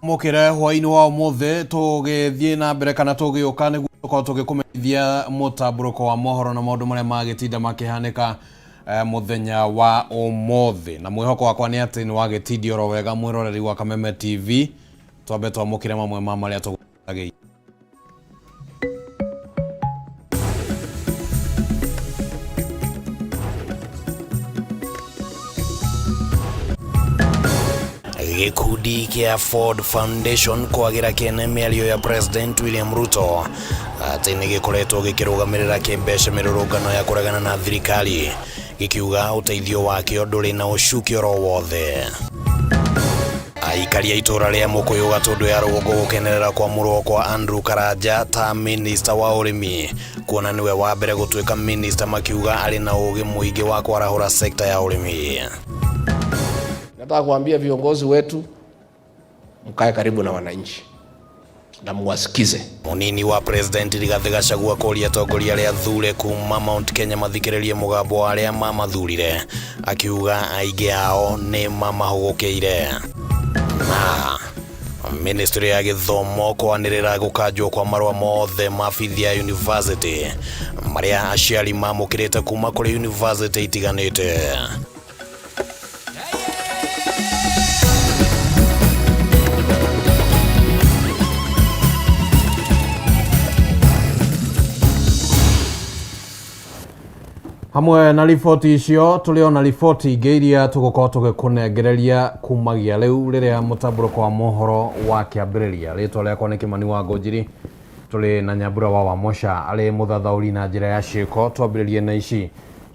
mukire hwaini wa mothe tugithie na mbere kana tugiuka niguo tukorwo tugikumithia mutamburuko wa mohoro na maundu maria magitinda makihanika muthenya wa umothe na mwihoko wakwa ni ati ni wagitindio ro wega mwiroreri wa Kameme TV twambe twamukire mamwe ma maria tugutagei. Gikundi kia Ford Foundation kwagira kene miario ya President William Ruto ati ni gikoretwo gikirugamirira kimbesha mirurungano ya kuregana na thirikari gikiuga uteithio wakio nduri na ucukio ro wothe. Aikari ya itura ria Mukuyu Gatundu ya Rugongo gukenerera kwa murwo kwa Andrew Karanja ta minister wa urimi kuona niwe wa mbere gutuika minister makiuga ari na ugi muingi wa kwarahura sekta ya urimi. Nataka kuambia viongozi wetu mkae karibu na wananchi na muwasikize. Munini wa President Rigathi Gachagua kuria tongoria ria thure kuma Mount Kenya mathikiririe mugambo wa aria mamathurire akiuga aingi ao ni mamahugukiire. Ministry ya Githomo kwanirira gukanjwo kwa marwa mothe mabithi ya university maria aciari mamukirite kuma kuri university itiganite. Hamwe na riboti icio tuliona riboti ingĩ iria tugukorwo tugikunengereria kumagia riu riria mutamburuko wa mohoro wa kiambiriria. Ritwa riakwa ni Kimani wa Ngonjiri, tuli na Nyambura wa Wamosha ari muthathauri na njira ya ciiko. Twambiririe na ici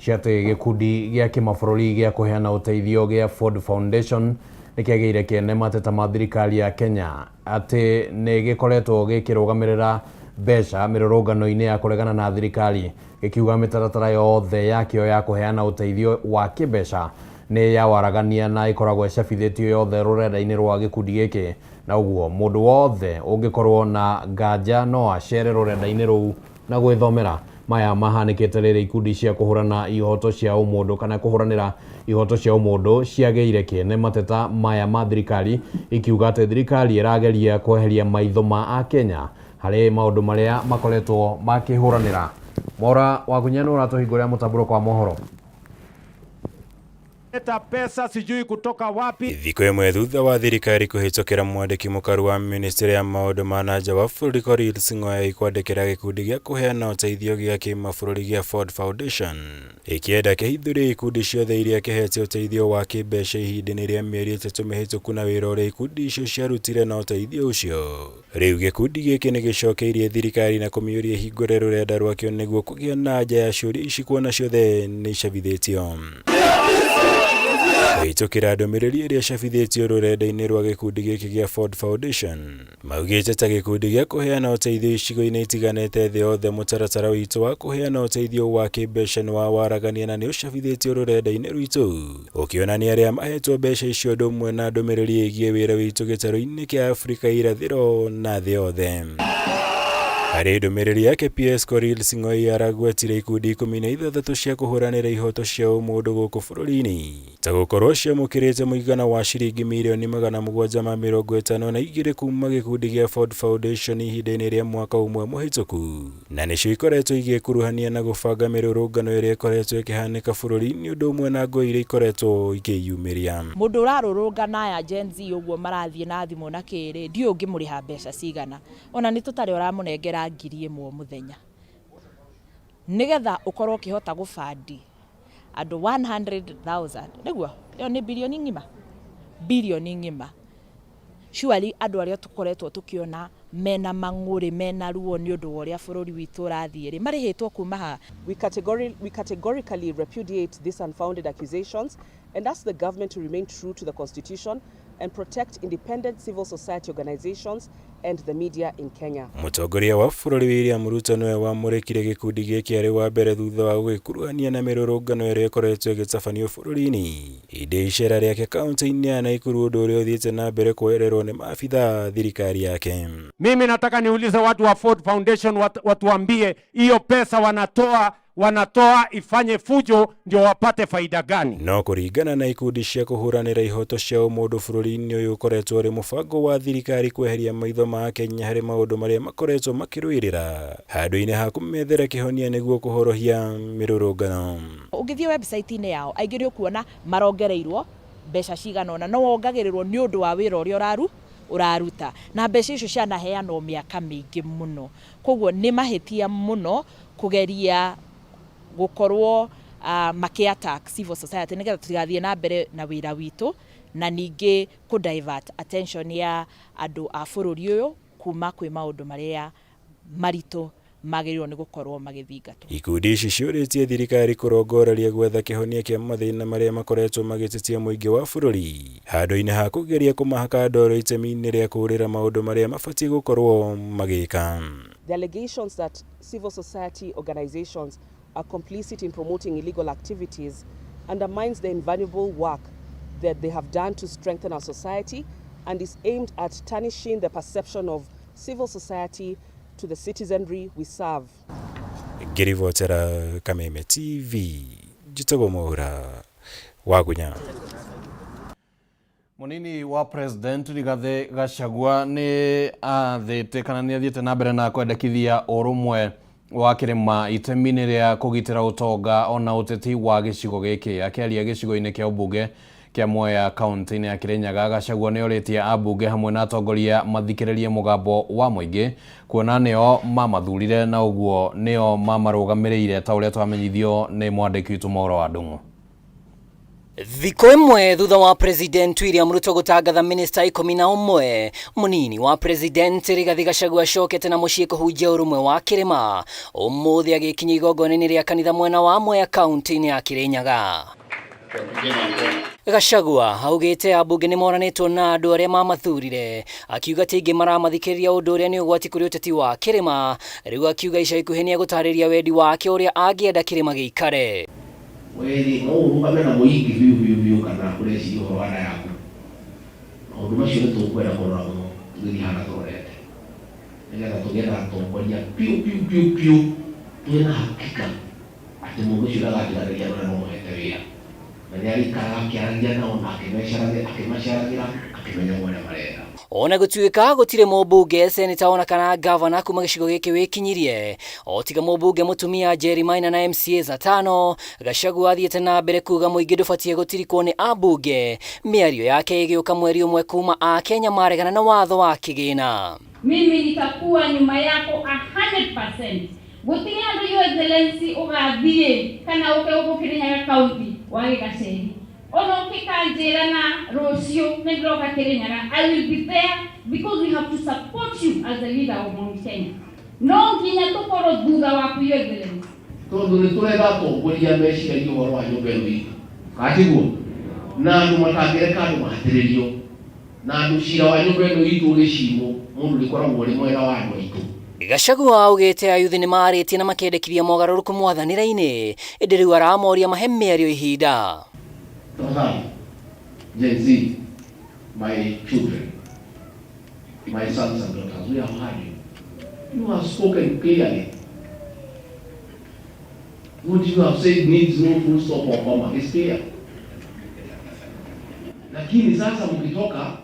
ciati gikundi gia kimabũrũri gia kuheana uteithio gia Ford Foundation nikiageire kiene mateta ma thirikari ya Kenya ati ni gikoretwo gikirugamirira mbeca mirurungano-ini ya kuregana na thirikari gikiuga mitaratara yothe yakio ya kuheana uteithio wa kibesha ni ya waragania na ikoragwo icabithitio yothe rurenda-ini rwa gikundi giki, na uguo mundu wothe ungikorwo na nganja no acere rurenda-ini ruu na gwithomera maya mahanikite riri ikundi cia kuhurana ihoto cia umundu kana kuhuranira ihoto cia umundu ciageire kiene mateta maya ma thirikari ikiuga ati thirikari irageria kweheria maitho ma Akenya hari maundu maria makoretwo makihuranira. Mora wa Gunyano uratuhinguria mutamburuko wa mohoro. Eta pesa sijui kutoka wapi. Thiko imwe thutha wa thirikari kuhicokera mwandiki mukaru wa ministry ya maundu ma nanja wa bũrũri Korir Sing'oei kwandĩkĩra gikundi gia kuheana uteithio gia kimabũrũri gia Ford Foundation ikienda kĩhithũrie ikundi ciothe iria kĩhete uteithio wa kĩmbeca ihinda-inĩ rĩa mĩeri 3 mĩhĩtũku na wĩra ũrĩa ikundi icio ciarutire na uteithio ũcio. Rĩu gikundi gĩkĩ nĩ gĩcokeirie thirikari na kũmĩũria hingũre rũrenda rwakĩo nĩguo kũgĩa na anja ya ciũria ici kuona ciothe nĩ icabithĩtio. Kũhĩtũkĩra ndũmĩrĩri ĩrĩa icabithĩtio rũrenda-inĩ rwa gĩkundi gĩkĩ gĩa Ford Foundation maugĩte ta gĩkundi gĩa kũheana ũteithio icigo-inĩ itiganĩte thĩ yothe mũtaratara witũ wa kũheana ũteithio wa kĩmbeca nĩ wa waragania na nĩ ũcabithĩtio rũrenda-inĩ rwitũ ũkĩonania arĩa mahetwo mbeca icio ũndũ ũmwe na ndũmĩrĩri ĩgiĩ wĩra witũ gĩtarũ-inĩ kĩa Afrika irathĩro na thĩ yothe. Harĩ ndũmĩrĩri yake PS Korir Sing'oei aragwetire ikundi 16 cia kuhuranĩra ihoto cia ũmũndũ gũkũ bũrũri-inĩ ta gũkorwo ciamũkĩrĩte mũigana wa ciringi mirioni 752 kuma gĩkundi gĩa Ford Foundation ihinda-inĩ rĩa mwaka ũmwe mũhĩtũku, na nĩcio ikoretwo igĩkuruhania na gũbanga mĩrũrũngano ĩrĩa ĩkoretwo ĩkĩhanĩka bũrũri-inĩ ũndũ ũmwe na ngũĩ iria ikoretwo ikĩyumĩria. Mũndũ ũrarũrũngana ya Gen Z ũguo marathiĩ na thimũ na kĩrĩ ndiũ ũngĩmũrĩha mbeca cigana ona nĩ tũtarĩ ũramũnengera ngiri ĩmwe muthenya nigetha ukorwo ukihota gufandi andu 100,000 niguo yo ni bilioni ngima surely andu aria tukoretwo tukiona mena mang'uri mena ruo ni undu wa uria bururi witu urathie marihitwo kuma ha. We categorically repudiate these unfounded accusations and ask the government to remain true to the Constitution and protect independent civil society organizations and the media in Kenya. Mũtongoria wa bũrũri William Ruto nĩwe wamũrĩkire gĩkundi gĩkĩ arĩ wa mbere thutha wa gũgĩkuruhania na mĩrũrũngano ĩrĩa ĩkoretwo ĩgĩtabanio bũrũri-inĩ hĩndĩ icera rĩake kaunti-inĩ ya Nakuru, ũndũ ũrĩa ũthiĩte na mbere kwererwo nĩ maabitha thirikari yake. Mimi nataka niulize watu wa Ford Foundation watuambie hiyo pesa wanatoa wanatoa ifanye fujo ndio wapate faida gani? No kuringana na ikundi cia kuhuranira ihoto cia umundu bururi-ini uyu ukoretwo uri mubango wa thirikari kweheria maitho ma Kenya hari maundu maria makoretwo makirwirira handu-ini ha kumethera kihonia niguo kuhorohia mirurungano. Ungithie website-ini yao aingiri ukuona marongereirwo mbeca cigana ona no wongagirirwo ni undu wa wira uria uraruta na mbeca icio cianaheanwo miaka mingi muno, koguo ni mahitia muno kugeria gukorwo maki-attack civil society nigetha tutigathie na mbere na wira witu na ningi ku divert attention ya andu a bururi uyu kuma kwi maundu maria maritu magĩrĩirwo nĩ gũkorwo magĩthingatwo. Ikundi ici ciũrĩtie thirikari kũrongoreria gwetha kĩhonia kĩa mathĩna marĩa makoretwo magĩtetia mũingĩ wa bũrũri handũ-inĩ ha kũgeria kũmahaka ndoro itemi-inĩ rĩa kũrĩra maũndũ marĩa mabatiĩ gũkorwo magĩka. The allegations that civil society organizations are complicit in promoting illegal activities undermines the invaluable work that they have done to strengthen our society and is aimed at tarnishing the perception of civil society to the citizenry we serve. Ngirivotera Kameme TV, Jitogo Mwaura, Wagunya. Munini wa President Rigathi Gachagua ni athite kana ni athiete na mbere na kwendekithia urumwe wa kirima itemi-ini ria kugitira utonga ona uteti wa gicigo giki akiaria gicigo-ini kia ubunge kia Mwea kaunti-ini ya Kirinyaga. Gachagua ni oritie abunge hamwe na atongoria mathikiririe mugambo wa muingi kuona nio mamathurire na uguo nio mamarugamiririre ta uria twamenyithio ni mwandiki witu Mauro wa Ndung'u. Thiko imwe thutha wa President William Ruto gutangatha minister 11 munini wa President Rigathi Gachagua acokete na muciĩ kũhunjia ũrũmwe wa kĩrĩma ũmũthĩ agĩkinya igongona-inĩ rĩa kanitha mwena wa Mwea kaunti-inĩ ya Kirinyaga. Gachagua augite abunge ni moranĩtwo na andũ arĩa mamathurire akiuga atĩ aingĩ maramathikĩrĩria ũndũ ũrĩa nĩ ũgwati kũrĩ ũteti wa kĩrĩma, rĩu akiuga ica ikuhĩ nĩ egũtarĩria wendi wake ũrĩa angĩenda kĩrĩma gĩikare. Wewe no urugame na muingi biu kana kureci uhoro wa yaku maundu macio nĩ tũkwenda kũrora mũno tũgĩthiĩ hana tũrorete nĩgetha tũgĩetha atongoria piu twĩna hakika atĩ mũndũ ũcio ndagathikagĩria andũ arĩa mamũhete wĩra na nĩ arikaraga akĩaragia nao na akĩmaceragĩra akĩmenya ũrĩa marenda. Ona gũtuĩka gũtirĩ mũmbunge, seneta ona kana gavana kuma gĩcigo gĩkĩ wĩkinyirie o tiga mũmbunge mũtumia Jerry Maina na MCAs atano, Gachagua athiĩte na mbere kuga mũingĩ ndũbatiĩ gũtirikwo nĩ ambunge, mĩario yake ĩgĩũka mweri ũmwe kuma Akenya maregana na watho wa kĩgĩna. Mimi nitakuwa nyuma yako 100%. Gũtirĩ andũ yo Excellency ũgathiĩ kana ũke Kirinyaga County wage gaceri. Ono ukikanjira na rũciũ nĩ ndĩroka Kirinyaga, I will be there because we have to support you as a leader of Mount Kenya. No nginya tũkorwo thutha waku yo Excellency. Tondũ nĩ tũrenda atongoria meciria ũhoro wa nyũmba ĩno itũ katiguo na andũ matangĩreka andũ mahatĩrĩrio na andũ cira wa nyũmba ĩno itũ ũgĩcimwo mũndũ nĩkoragwo ũrĩ mwega wa andũ aitũ. Gachagua augite ayuthi nĩ marĩtie na makendekithia mogarũrũku mwathanĩra-inĩ ĩndĩ rĩu aramoria mahe mĩario ihinda. Gen Z, my children, my sons and daughters, we have heard you. You have spoken clearly. What you have said needs no full stop or comma. It's clear. Lakini sasa mkitoka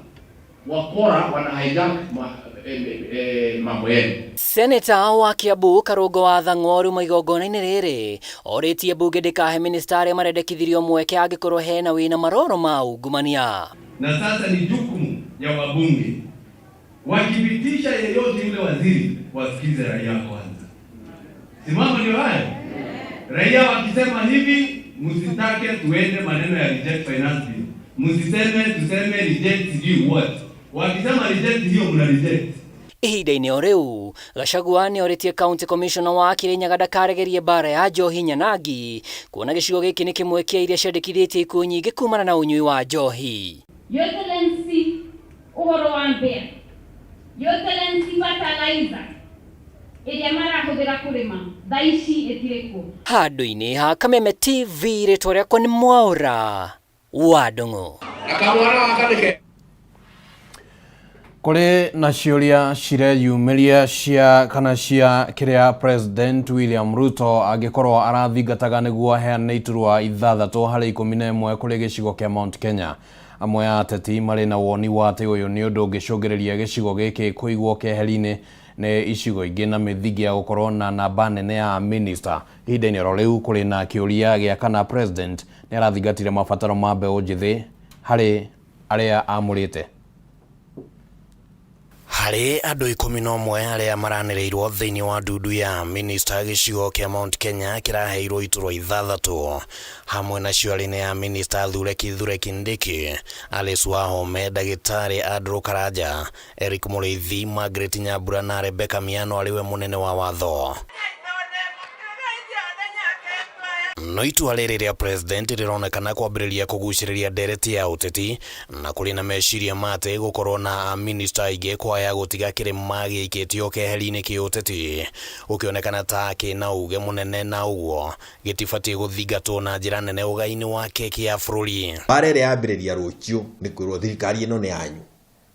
wakora wana hijack mambo yenu. Seneta wa Kiambu Karũngo wa Thang'oru igongona-inĩ rĩrĩ orĩtie mbunge ndĩkahe minista arĩa marendekithirio mweke angĩkorwo hena wĩna maroro ma ungumania. Na sasa ni jukumu ya wabunge wakipitisha yeyote yule waziri wasikize raia kwanza. Simama ndio hayo. Raia wakisema hivi msitake tuende maneno ya reject finance bill. Tuseme reject sijui what. Wakisema reject hiyo mna reject. Ihinda-inĩ o rĩu Gachagua nĩ orĩtie county commissioner wa Kirinyaga ndakaregerie mbara ya njohi nyanangi kuona gĩcigo gĩkĩ nĩ kĩmwe kĩa iria ciandĩkithĩtie ikuũ nyingĩ kumana na ũnyui wa njohi. Your Excellency ũhoro wa mbea, Your Excellency fertilizer ĩrĩa marahũthĩra kũrĩma thaa ici ĩtirĩ kuo. Handũ-inĩ ha Kameme TV rĩtwa rĩakwa nĩ Mwaura wa Ndung'u. Kule na ciuria cireyumiria cia kana cia kiria President William Ruto agikorwo arathingataga niguo aheane iturwa 6 harĩ 11 kuri gicigo kia Mount Kenya. Amwe ya ateti mari na woni wa ati uyu ni undu ungicungiriria gicigo giki kuigwo keheri-ini ne icigo ingi na mithingi ya gukorwo na namba nene ya minister. Ihinda-ini ro riu kuri na kiuria gia kana President ni arathingatire mabataro ma mbeũ njithi hari aria amurite. Hari andu 11 aria maranireirwo thiini wa ndudu ya minister gicigo kia Mount Kenya kiraheirwo iturwa 6 hamwe na ciuria ya minister Kithure Kindiki, Alice Wahome, Dagitari Andrew Karaja, Eric Mureithi, Margaret Nyambura na Rebecca Miano aliwe munene wa watho. No itua riri ria President rironekana kwambiriria kuguciriria ndereti ya uteti na kuri na meciria mate gukorwo na minister aige kwaya gutiga kirima giikitio keheri-ini ki uteti, ukionekana ta kina uge munene na uguo gitibatie guthingatwo na njira nene ugai-ini wake kia bururi. Barere yambiriria rucio ni kwirwo thirikari ino ni anyu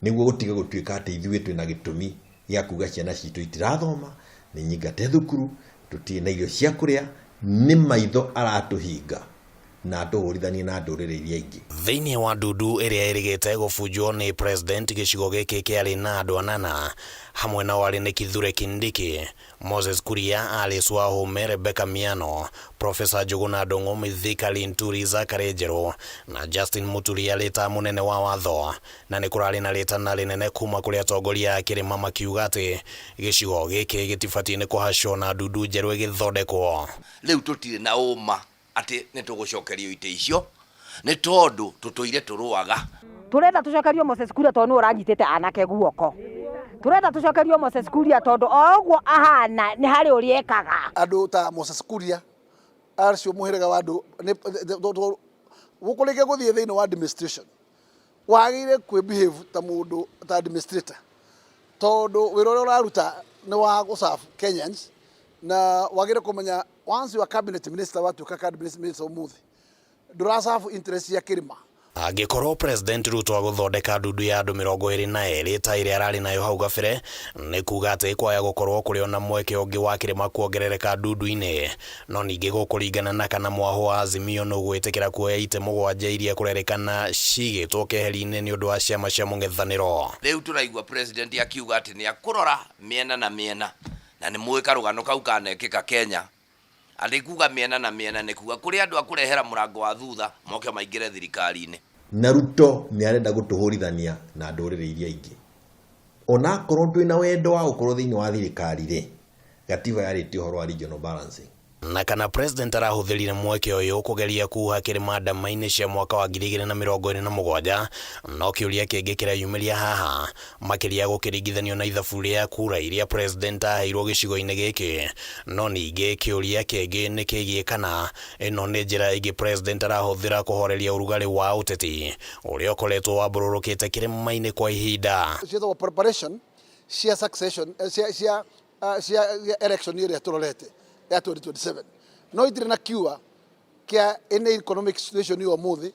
niguo gutiga gutuika ati ithuĩ twina gitumi gia kuga ciana citu itirathoma ni nyingate thukuru tutie na irio cia kuria ni maitho aratuhinga na nduhurithanie na ndurire iria ingi. Thiini wa ndudu iria irigite gubunjwo ni President gicigo giki kiari na andu 8 hamwe na wari ni Kithure Kindiki, Moses Kuria, Alice Wahome, Rebecca Miano, Professor Njuguna Ndung'u, Mithika Linturi, Zachary Njeru na Justin Muturi alita munene wa watho, na ni kurari na ritana rinene kuma kuri atongoria a kirima makiuga ati gicigo giki gitibatie ni kuhacwo na ndudu njeru igithondekwo. Riu tutire na uma ati nitugucokerio ite icio ni tondu tutuire turuaga. Turenda tucokerio Moses Kuria tondu uranyitite anake guoko. Turenda tucokerio Moses Kuria tondu ogwo ahana ni hari uriekaga. Andu ta Moses Kuria arcio muhirega wa andu gukurike guthie thiini wa administration wagire kwi behave ta mundu ta administrator tondu wira uria uraruta ni wa guserve Kenyans na wagire kumenya once you are cabinet minister watuka cabinet minister umuthi nduraserve interest ya kirima. Agikorwo President Ruto aguthondeka ndudu ya andu 22 ta iria arari nayo hau gabere ni kuga ati kwaya gukorwo kuri ona mweke ungi wa kirima kuongerereka ndudu-ini, no ningi gukuringana na kana mwaho wa Azimio no gwitikira kuoya ite 7 iria kurerekana cigitwo keheri-ini ni undu wa ciama cia mung'ethaniro. Riu turaigua President akiuga ati ni akurora miena na miena na ni mwika rugano kau kanekika Kenya. Alikuga miena na miena ni kuga kuri andu akurehera murango wa thutha moke maingire thirikari-ini. Na Ruto ni arenda gutuhurithania na ndurire iria ingi. Ona korwo twina wendo wa gukorwo thiini wa thirikari ri gatiba yariti uhoro wa regional balancing. Na kana President arahuthirire mweke uyu kugeria kuha kirima ndama-ini cia mwaka wa 2027 no kiuria kingi kireyumiria haha makiria gukiringithanio na ithabu ria kura iria President aheirwo gicigo-ini giki, no ningi kiuria kingi ni kigie kana ino ni njira ingi President arahuthira kuhoreria urugari wa uteti uria ukoretwo wambururukite kirima-ini kwa ihinda. Cia preparation cia succession cia election iria turorete ya 2027 no itire na kiwa kia any economic situation yo muthi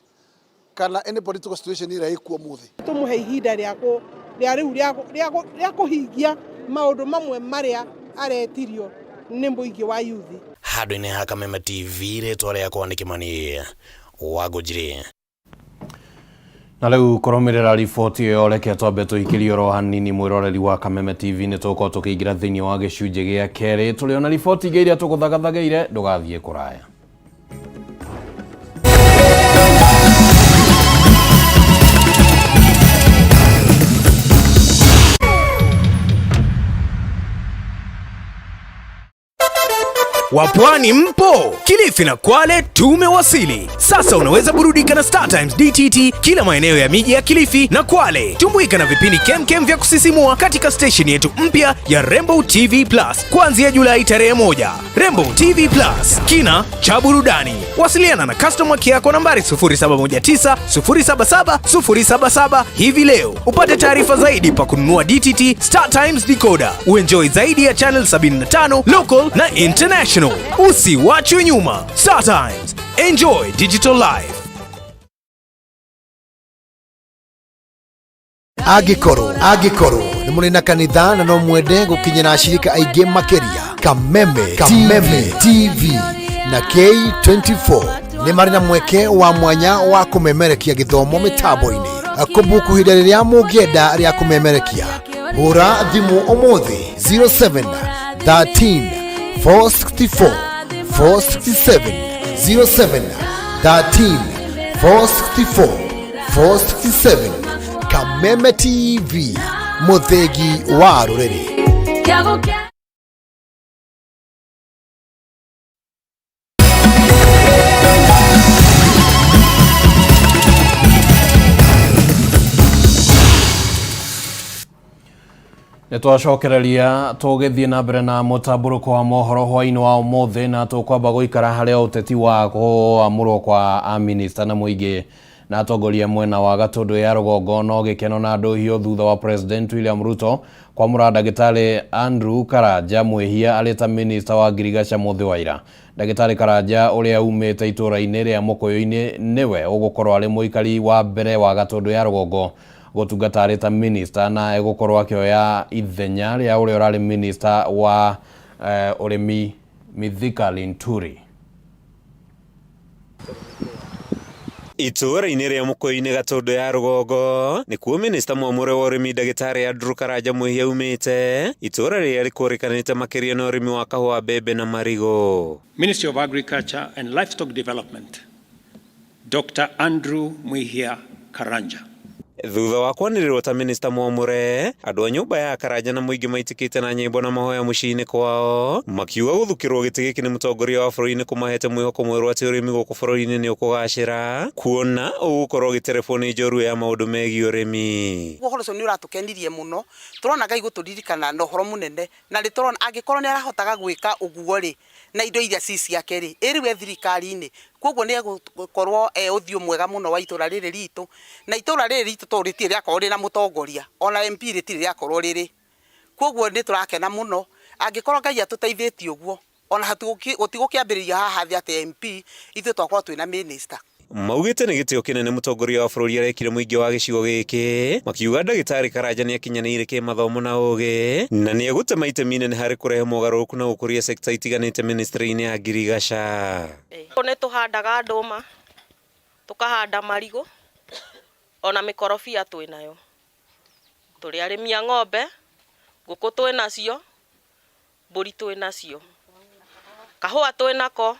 kana any political situation ira ikuo muthi tumuhe ihinda ria riu ria kuhingia maundu mamwe maria aretirio ni muingi wa yuthi. Handu-ini ha Kameme TV ritwa riakwa ni Kimani Wangũnjiri. Na leo koromerera riboti iyo reke twambe tuikirie ro hanini mwiroreri wa Kameme TV ni tuko tukiingira thiini wa gicunje gia keri tuliona riboti ingi iria tukuthagathageire ndugathie kuraya. Wapwani mpo? Kilifi na Kwale tumewasili. Sasa unaweza burudika na Star Times DTT kila maeneo ya miji ya Kilifi na Kwale. Tumbuika na vipindi kemkem vya kusisimua katika station yetu mpya ya Rainbow TV Plus kuanzia Julai tarehe 1. Rainbow TV Plus, kina cha burudani. Wasiliana na customer care kwa nambari 0719 077 077 hivi leo. Upate taarifa zaidi pa kununua DTT Star Times decoder. Uenjoy zaidi ya channel 75 local na international. Usiwachwe nyuma. Star Times. Enjoy digital life. Agikorwo nĩ mũrĩ na kanitha na no mwende gũkinyĩra ashirika aingĩ makeria, Kameme TV na K24 nĩ marĩ na mweke wa mwanya wa kumemerekia gĩthomo mĩtambo-inĩ. Kumbuku hĩndĩ rĩrĩa mũngĩenda rĩa kumemerekia, hũra thimũ ũmũthĩ 07 13 464 467 07 13 464 467. Kameme TV, mũthegi wa rũrĩrĩ. Nitwacokereria tugithie na mbere na mutamburuko wa mohoro hwaini wa umuthi, na tukwamba guikara haria uteti wa kuamurwo kwa minister na muingi na atongoria mwena wa Gatundu ya Rugongo no gikeno na nduhio thutha wa President William Ruto kwa Ndagĩtarĩ Andrew Karanja mwihia aleta minister wa Ngirigaca Muthiwaira. Ndagĩtarĩ Karanja uria umite itura-ini ria Mukuyu-ini niwe ugukorwo ari muikari wa mbere wa Gatundu ya Rugongo gutungata aleta minister, na egukorwo akioya ithenya ria uria urari minister wa urimi Mithika Linturi. Itura-ini ria Mukuyu-ini Gatundu ya Rugongo nikuo minister mwamure wa urimi Ndagĩtarĩ Andrew Karanja mwihia umite. Itura ria rikurikanite makiria na urimi wa kahũa, mbembe na marigo. Ministry of Agriculture and Livestock Development, Dr. Andrew Mwihia Karanja. Thutha wa kwanĩrĩrwo ta minister mwamure, andũ a nyũmba ya Karanja na mũingĩ maitikĩte na nyĩmbo na mahoya mũciĩ-inĩ kwao, makiuga gũthukĩrwo gĩtĩ gĩkĩ nĩ mũtongoria wa bũrũri nĩ kũmahete mwĩhoko mwerũ atĩ ũrĩmi gũkũ bũrũri-inĩ nĩ ũkũgacĩra, kuona ũgũkorwo ũgĩterebwo nĩ njorua ya maũndũ megiĩ ũrĩmi. Ũhoro ũcio nĩ ũratukenirie mũno, tũrona Ngai gũtũririkana na ũhoro mũnene, na nĩ tũrona angĩkorwo nĩ arahotaga gwĩka ũguo rĩ na indo iria ciake rĩ ĩrĩwe thirikari-inĩ, koguo nĩ egũkorwo ũthiũ mwega mũno wa itũra rĩrĩ ritũ, na itũra rĩrĩ ritũ to rĩtirĩ rĩakorwo rĩna mũtongoria, ona MP rĩtirĩ rĩakorwo rĩrĩ, koguo nĩ tũrakena mũno angĩkorwo Ngai atũteithĩtie ũguo, ona gũtigũkĩambĩrĩria haha thĩ atĩ MP ithuĩ twakorwo twĩna minister. Maugĩte nĩ gĩtĩo kĩnene mũtongoria wa bũrũri arekire mũingĩ wa gĩcigo gĩkĩ, makiuga Ndagĩtarĩ Karanja nĩ akinyanĩire kĩmathomo na ũgĩ, na nĩ egũtema itemi inene harĩ kũrehe mogarũrũku na gũkũria sekta itiganĩte ministry-inĩ ya Ngirigaca. Nĩ tũhandaga ndũma, tũkahanda marigũ, ona mĩkorobia twĩnayo, tũrĩ arĩmi a ng'ombe, ngũkũ twĩnacio, mbũri twĩnacio, kahũa twĩnako,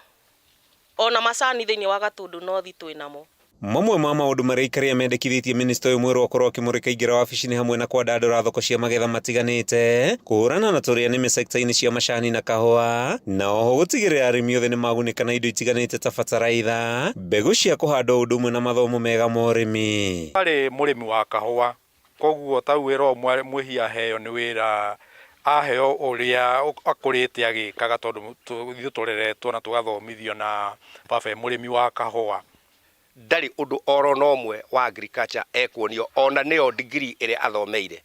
ona macani thĩinĩ wa Gatundu North twĩnamo. Mamwe ma maũndũ marĩa ikaria mendekithĩtie minister ũyũ mwerũ akorwo akĩmũrĩka ingĩra wabici-inĩ hamwe na kwandandũra thoko cia magetha matiganĩte, kũhũrana na tũrĩa nĩme sekta-inĩ cia macani na kahũa, na oho gũtigĩrĩra arĩmi othe nĩ magunĩka na indo itiganĩte ta bataraitha, mbegũ cia kũhanda ũndũ ũmwe na mathomo mega ma ũrĩmi. Arĩ mũrĩmi wa kahũa, koguo ta wĩra ũmwe Mwihia aheo nĩ wĩra aheo ũrĩa akũrĩte agĩkaga, tondũ ithuĩ tũreretwo na tũgathomithio na baba mũrĩmi wa kahũa. Ndarĩ ũndũ oro na ũmwe wa agriculture ekuonio, ona nĩyo degree ĩrĩa athomeire,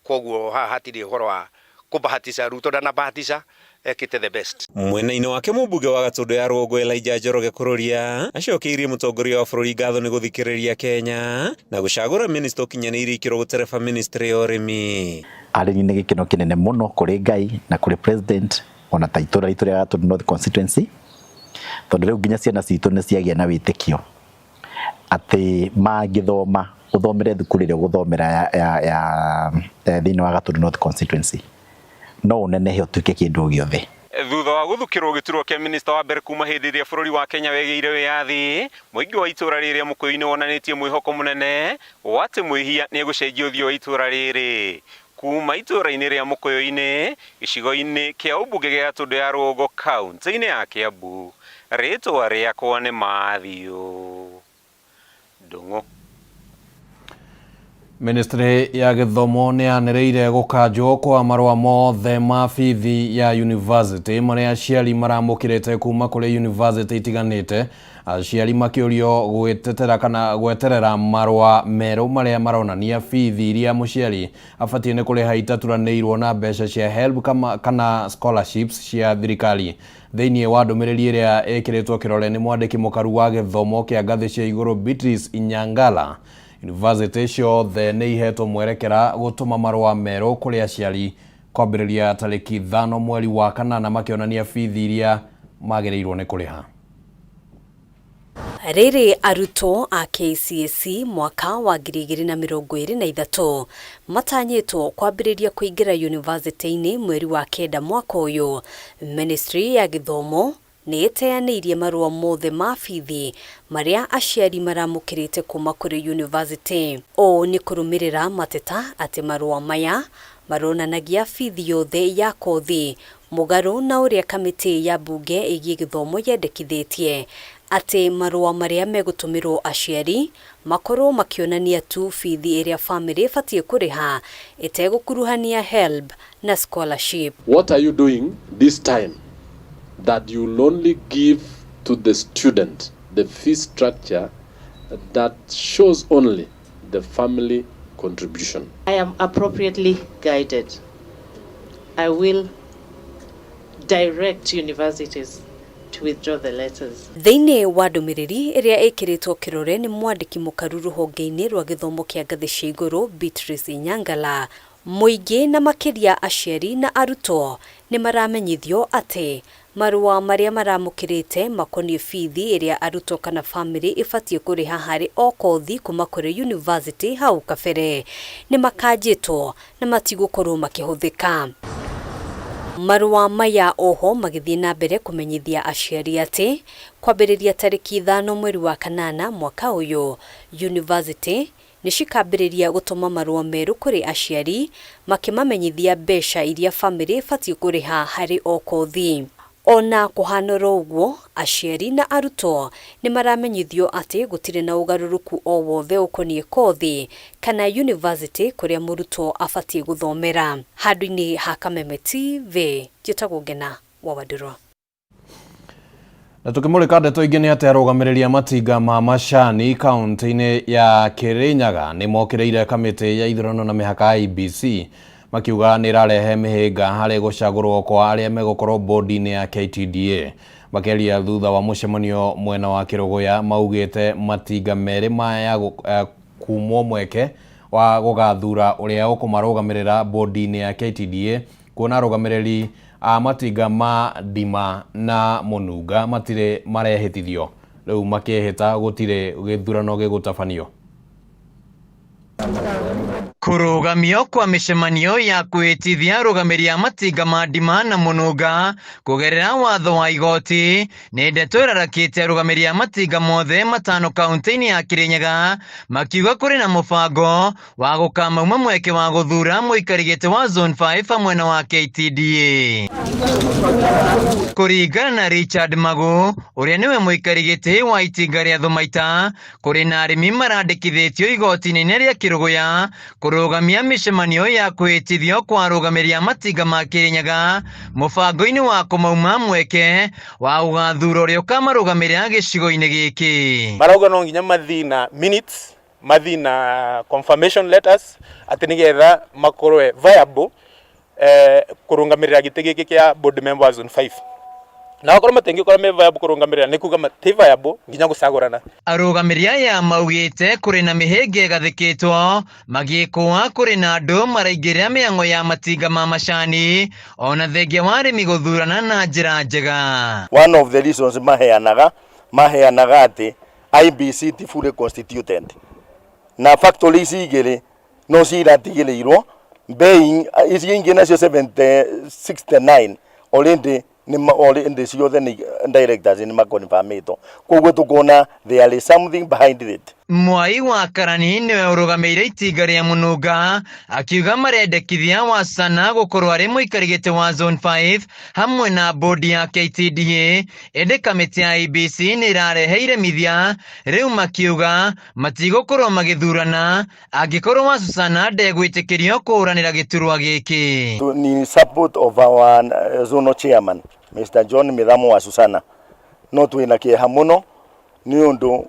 koguo haha hatirĩ ũhoro wa kũbahatisha. Ruto ndanabahatisha, ekĩte the best. Mwena-inĩ wake mũmbunge wa Gatundu ya Rugongo Elijah Njoroge Kururia acokeirie mũtongoria wa bũrũri ngatho nĩ gũthikĩrĩria Kenya na gũcagũra minister ũkinyanĩirie ikĩro gũtereba ministry ya ũrĩmi. Arĩ nĩ gĩkeno kĩnene mũno kũrĩ Ngai na kũrĩ president ona ta itũra rĩa Gatundu North constituency, tondũ rĩu nginya ciana citũ nĩ ciagĩa na wĩtĩkio atĩ mangĩthoma ũthomere thukuru ĩrĩa ũgũthomera ya thĩinĩ wa Gatundu North constituency no ũnenehe ũtuĩke kĩndũ gĩothe. Thutha wa gũthukĩrwo gĩturwa kĩa minister wa mbere kuma hĩndĩ ĩrĩa bũrũri wa Kenya wegĩire wĩyathi, mũingĩ wa itũra rĩrĩ Mukuyu-inĩ wonanĩtie mwĩhoko mũnene wa atĩ Mwihia nĩ egũcenjia ũthiũ wa itũra rĩrĩ kuma itũra-inĩ rĩa Mukuyu-inĩ gĩcigo-inĩ kĩa ũmbunge gĩa Gatundu ya Rugongo kaunti-inĩ ya Kiambu. Rĩtwa rĩakwa nĩ Mathiũ Ndung'u. Ministry ya Gĩthomo nĩ yanĩrĩire gũkanjwo kwa marũa mothe ma bithi ya university marĩa aciari maramũkĩrĩte kuma kũrĩ university itiganĩte, aciari makĩũrio gwĩtetera kana gweterera marũa merũ marĩa maronania bithi iria mũciari abatie nĩ kũrĩha itaturanĩirwo na mbeca cia HELB kana scholarships cia thirikari. Thĩinĩ wa ndũmĩrĩri ĩrĩa ĩkĩrĩtwo kĩrore nĩ mwandĩki mũkaru wa gĩthomo kĩa ngathĩ cia igũrũ Beatrice Inyangala, University ciothe nĩ ihetwo mwerekera gũtũma marũa merũ kũrĩ aciari kwambĩrĩria tarĩki 5 mweri wa kanana makĩonania bithi iria magĩrĩirwo nĩ kũrĩha. Rĩrĩ arutwo a KCSE mwaka wa 2023 matanyĩtwo kwambĩrĩria kũingĩra yunivasĩtĩ-inĩ mweri wa kenda mwaka ũyũ. Ministry ya Gĩthomo nĩ ĩteanĩirie marũa mothe ma bithi marĩa aciari maramũkĩrĩte kuma kũrĩ yunivasĩtĩ. Ũũ nĩ kũrũmĩrĩra mateta atĩ marũa maya maronanagia bithi yothe ya kothi mũgarũ na ũrĩa kamĩtĩ ya mbunge ĩgiĩ gĩthomo yendekithĩtie atĩ marũa marĩa megũtũmĩrwo aciari makorwo makĩonania tu bithi ĩrĩa family ĩbatiĩ kũrĩha ĩtegũkuruhania HELB na scholarship. What are you doing this time that you'll only give to the student the fee structure that shows only the family contribution? I am appropriately guided. I will direct universities to withdraw the letters. Thĩinĩ wa ndũmĩrĩri ĩrĩa ĩkĩrĩtwo kĩrore nĩ mwandĩki mũkaru rũhonge-inĩ rwa gĩthomo kĩa ngathĩ cia igũrũ Beatrice Nyangala, mũingĩ na makĩria aciari na arutwo nĩ maramenyithio atĩ marũa marĩa maramũkĩrĩte makoniĩ bithi ĩrĩa arutwo kana family ĩbatiĩ kũrĩha harĩ o kothi kuma kũrĩ yunivasĩtĩ hau kabere nĩ makanjĩtwo na matigũkorwo makĩhũthĩka. Marũa maya oho magĩthiĩ na mbere kũmenyithia aciari atĩ kwambĩrĩria tarĩki 5 mweri wa kanana mwaka ũyũ yunivasĩtĩ nĩ cikambĩrĩria gũtũma marũa merũ kũrĩ aciari makĩmamenyithia mbeca iria family ĩbatiĩ kũrĩha harĩ o kothi. Ona kũhanora ũguo, aciari na arutwo nĩ maramenyithio atĩ gũtirĩ na ũgarũrũku o wothe ũkoniĩ kothi kana yunivasĩtĩ kũrĩa mũrutwo abatiĩ gũthomera. Handũ-inĩ ha Kameme TV, njĩtagwo Ngena wa Wadũrwa. Na tukimulika ndeto ingĩ nĩ atĩ arũgamĩrĩri matinga ma macani kaunti-inĩ ya Kirinyaga nĩ mokĩrĩire kamĩtĩ ya ithurano na mĩhaka IEBC makiuga nĩ ĩrarehe mĩhĩnga harĩ gũcagũrwo kwa arĩa megũkorwo bodi-inĩ ya KTDA. Makĩaria thutha wa mũcemanio mwena wa Kĩrũgũya maugĩte matinga merĩ maya kumwo mweke wa gũgathura ũrĩa ũkũmarũgamĩrĩra bodi-inĩ ya KTDA, kuona arũgamĩrĩri a matinga ma Ndima na Mũnunga matirĩ marehĩtithio. Rĩu makĩhĩta gũtirĩ gĩthurano gĩgũtabanio. Kũrũgamio kwa mĩcemanio ya kwĩtithia arũgamĩrĩri a matinga ma Ndima na Mũnunga kũgerera watho wa igoti nĩ ndeto ĩrarakĩte arũgamĩrĩri a matinga mothe matano kaunti-inĩ ya Kirinyaga makiuga kũrĩ na mũbango wa gũkamauma mweke wa gũthura mũikari gĩtĩ wa Zone 5 mwena wa KTDA. Kũringana na Richard Magu ũrĩa nĩwe mũikari gĩtĩ wa itinga rĩa Thumaita, kũrĩ na arĩmi marandĩkithĩtio igoti-inĩ rĩa Kĩrũgũya kũrũgamia mĩcemanio ya kwĩtithio kwa arũgamĩrĩri a matinga ma Kirinyaga mũbango-inĩ wa kũmauma mweke wa gũgathura ũrĩa ũkamarũgamĩrĩra gĩcigo-inĩ gĩkĩ. Marauga no nginya mathina minutes, mathina confirmation letters atĩ nĩgetha makorwe viable kũrũgamĩrĩra gĩtĩ gĩkĩ kĩa board member Zone 5. Na wakorwo matengĩkorwo me viable kũrũgamĩrĩra nĩ kuga mati viable nginya gũcagũrana. Arũgamĩrĩri aya maugĩte kũrĩ na mĩhĩnga ĩgathĩkĩtwo magĩkũa kũrĩ na andũ maraingĩrĩra mĩhang'o ya matinga ma macani ona thengia wa arĩmi gũthurana na njĩra njega. One of the reasons maheanaga atĩ IEBC ti fully constituted na factories igĩrĩ no ciratigĩrĩirwo bei ici ingĩ nacio 69 already nĩ ciothe nĩ directors nĩ makonfirmĩtwo, koguo tukona there is something behind it. Mwai wa Karani nĩwe ũrũgamĩrĩire itinga rĩa Mũnunga akiuga marendekithia Wasana gũkorwo arĩ mũikari gĩtĩ wa Zone 5 hamwe na bodi ya KTDA, ĩndĩ kamĩtĩ ya IEBC nĩ ĩrarehe iremithia, rĩu makiuga matigũkorwo magĩthurana angĩkorwo Wasana ndegwĩtĩkĩrio kũhũranĩra gĩturwa gĩkĩ. Ni support of our zonal chairman Mr. John Mithamo wa Susana, no twĩna kĩeha mũno nĩ ũndũ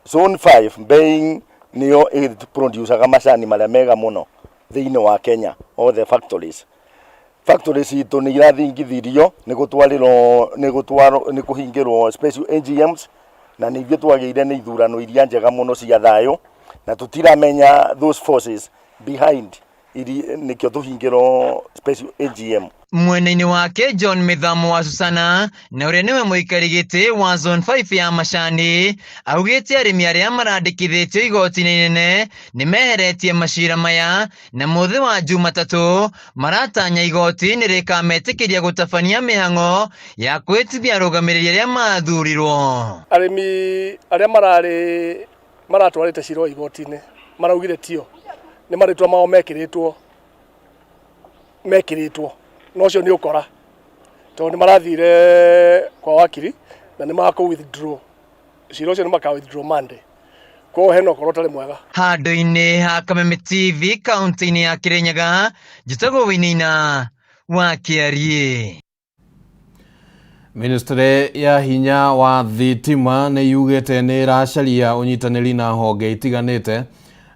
Zone 5 being niyo producer macani marĩa mega mũno thĩinĩ wa Kenya, all the factories itũ nĩ irathingithirio nĩ kũhingĩrwo special AGMs na nĩ ithuĩ twagĩire nĩ ithurano iria njega mũno cia thayũ na tutiramenya those forces behind nikio tuhingiro special AGM. Mwena-inĩ wake John Mithamo wa Susana na ũrĩa nĩwe mũikari gĩtĩ wa zone 5 ya Macani augĩte arĩmi arĩa marandĩkithĩtio igoti-inĩ inene nĩmeheretie macira maya na mũthĩ wa Jumatatũ maratanya igoti nĩrĩkametĩkĩria gũtabania mĩhang'o ya kwĩtithia arũgamĩrĩri arĩa mathurirwo. Arĩmi arĩa maratwarĩte cira igoti-inĩ maraugire tio nĩ marĩtwa mao mekĩrĩtwo no cio nĩ ũkora tondũ nĩ marathire kwa wakiri na nĩ maka withdraw cira ũcio nĩ maka withdraw Monday kwa heno korwo tarĩ mwega. Handũ-inĩ ha Kameme TV kaunti-inĩ ya Kirinyaga njĩtagwo Wĩnĩina wa Kĩarie. Ministry ya hinya wa thitima nĩ yugĩte nĩ ĩracaria ũnyitanĩri na honge itiganĩte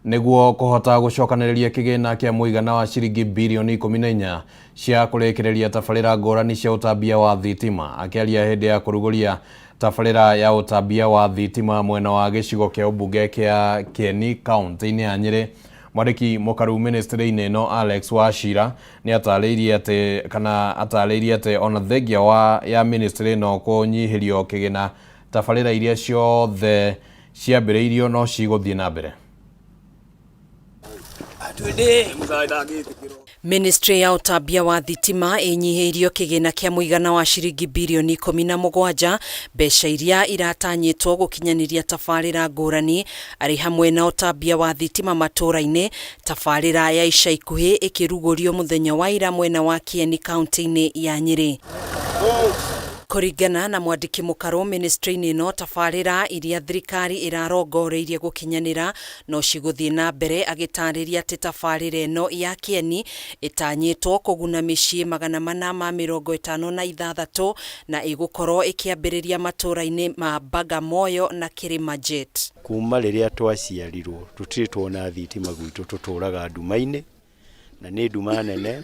nĩguo kũhota gũcokanĩrĩria kĩgĩna kĩa mũigana wa ciringi bilioni 14 cia kũrekereria tabarĩra ngũrani cia ũtambia wa thitima. Akĩaria hĩndĩ ya kũrugũria tabarĩra ya ũtambia wa thitima mwena wa gĩcigo kĩa ũmbunge kĩa Kieni kaunti-inĩ ya Nyĩrĩ, mwandĩki mũkaru ministry-inĩ ĩno Alex Wachira nĩ atarĩirie atĩ ona thengia ya ministry ĩno kũnyihĩrio kĩgĩna tabarĩra iria ciothe ciambĩrĩirio no cigũthiĩ na mbere. Ministry ya ũtambia wa thitima ĩnyihĩirio kĩgĩna kĩa mũigana wa ciringi bilioni 17 mbeca iria iratanyĩtwo gũkinyanĩria tabarĩra ngũrani arĩ hamwe na ũtambia wa thitima matũra-inĩ. Tabarĩra ya ica ikuhĩ ĩkĩrugũrio mũthenya wa ira mwena wa Kieni kaunti-inĩ ya Nyĩrĩ. Kũringana na mwandĩki mũkaru ministry-inĩ ĩno, tabarĩra iria thirikari ĩrarongoreirie gũkinyanĩra no cigũthiĩ na mbere, agĩtarĩria atĩ tabarĩra ĩno ya Kieni ĩtanyĩtwo kũguna mĩciĩ 456 na ĩgũkorwo ĩkĩambĩrĩria matũra-inĩ ma Bagamoyo na Kĩrĩma-Jet. Kuma rĩrĩa twaciarirwo tũtirĩ tuona thitima gwitũ, tũtũraga nduma-inĩ na nĩ nduma nene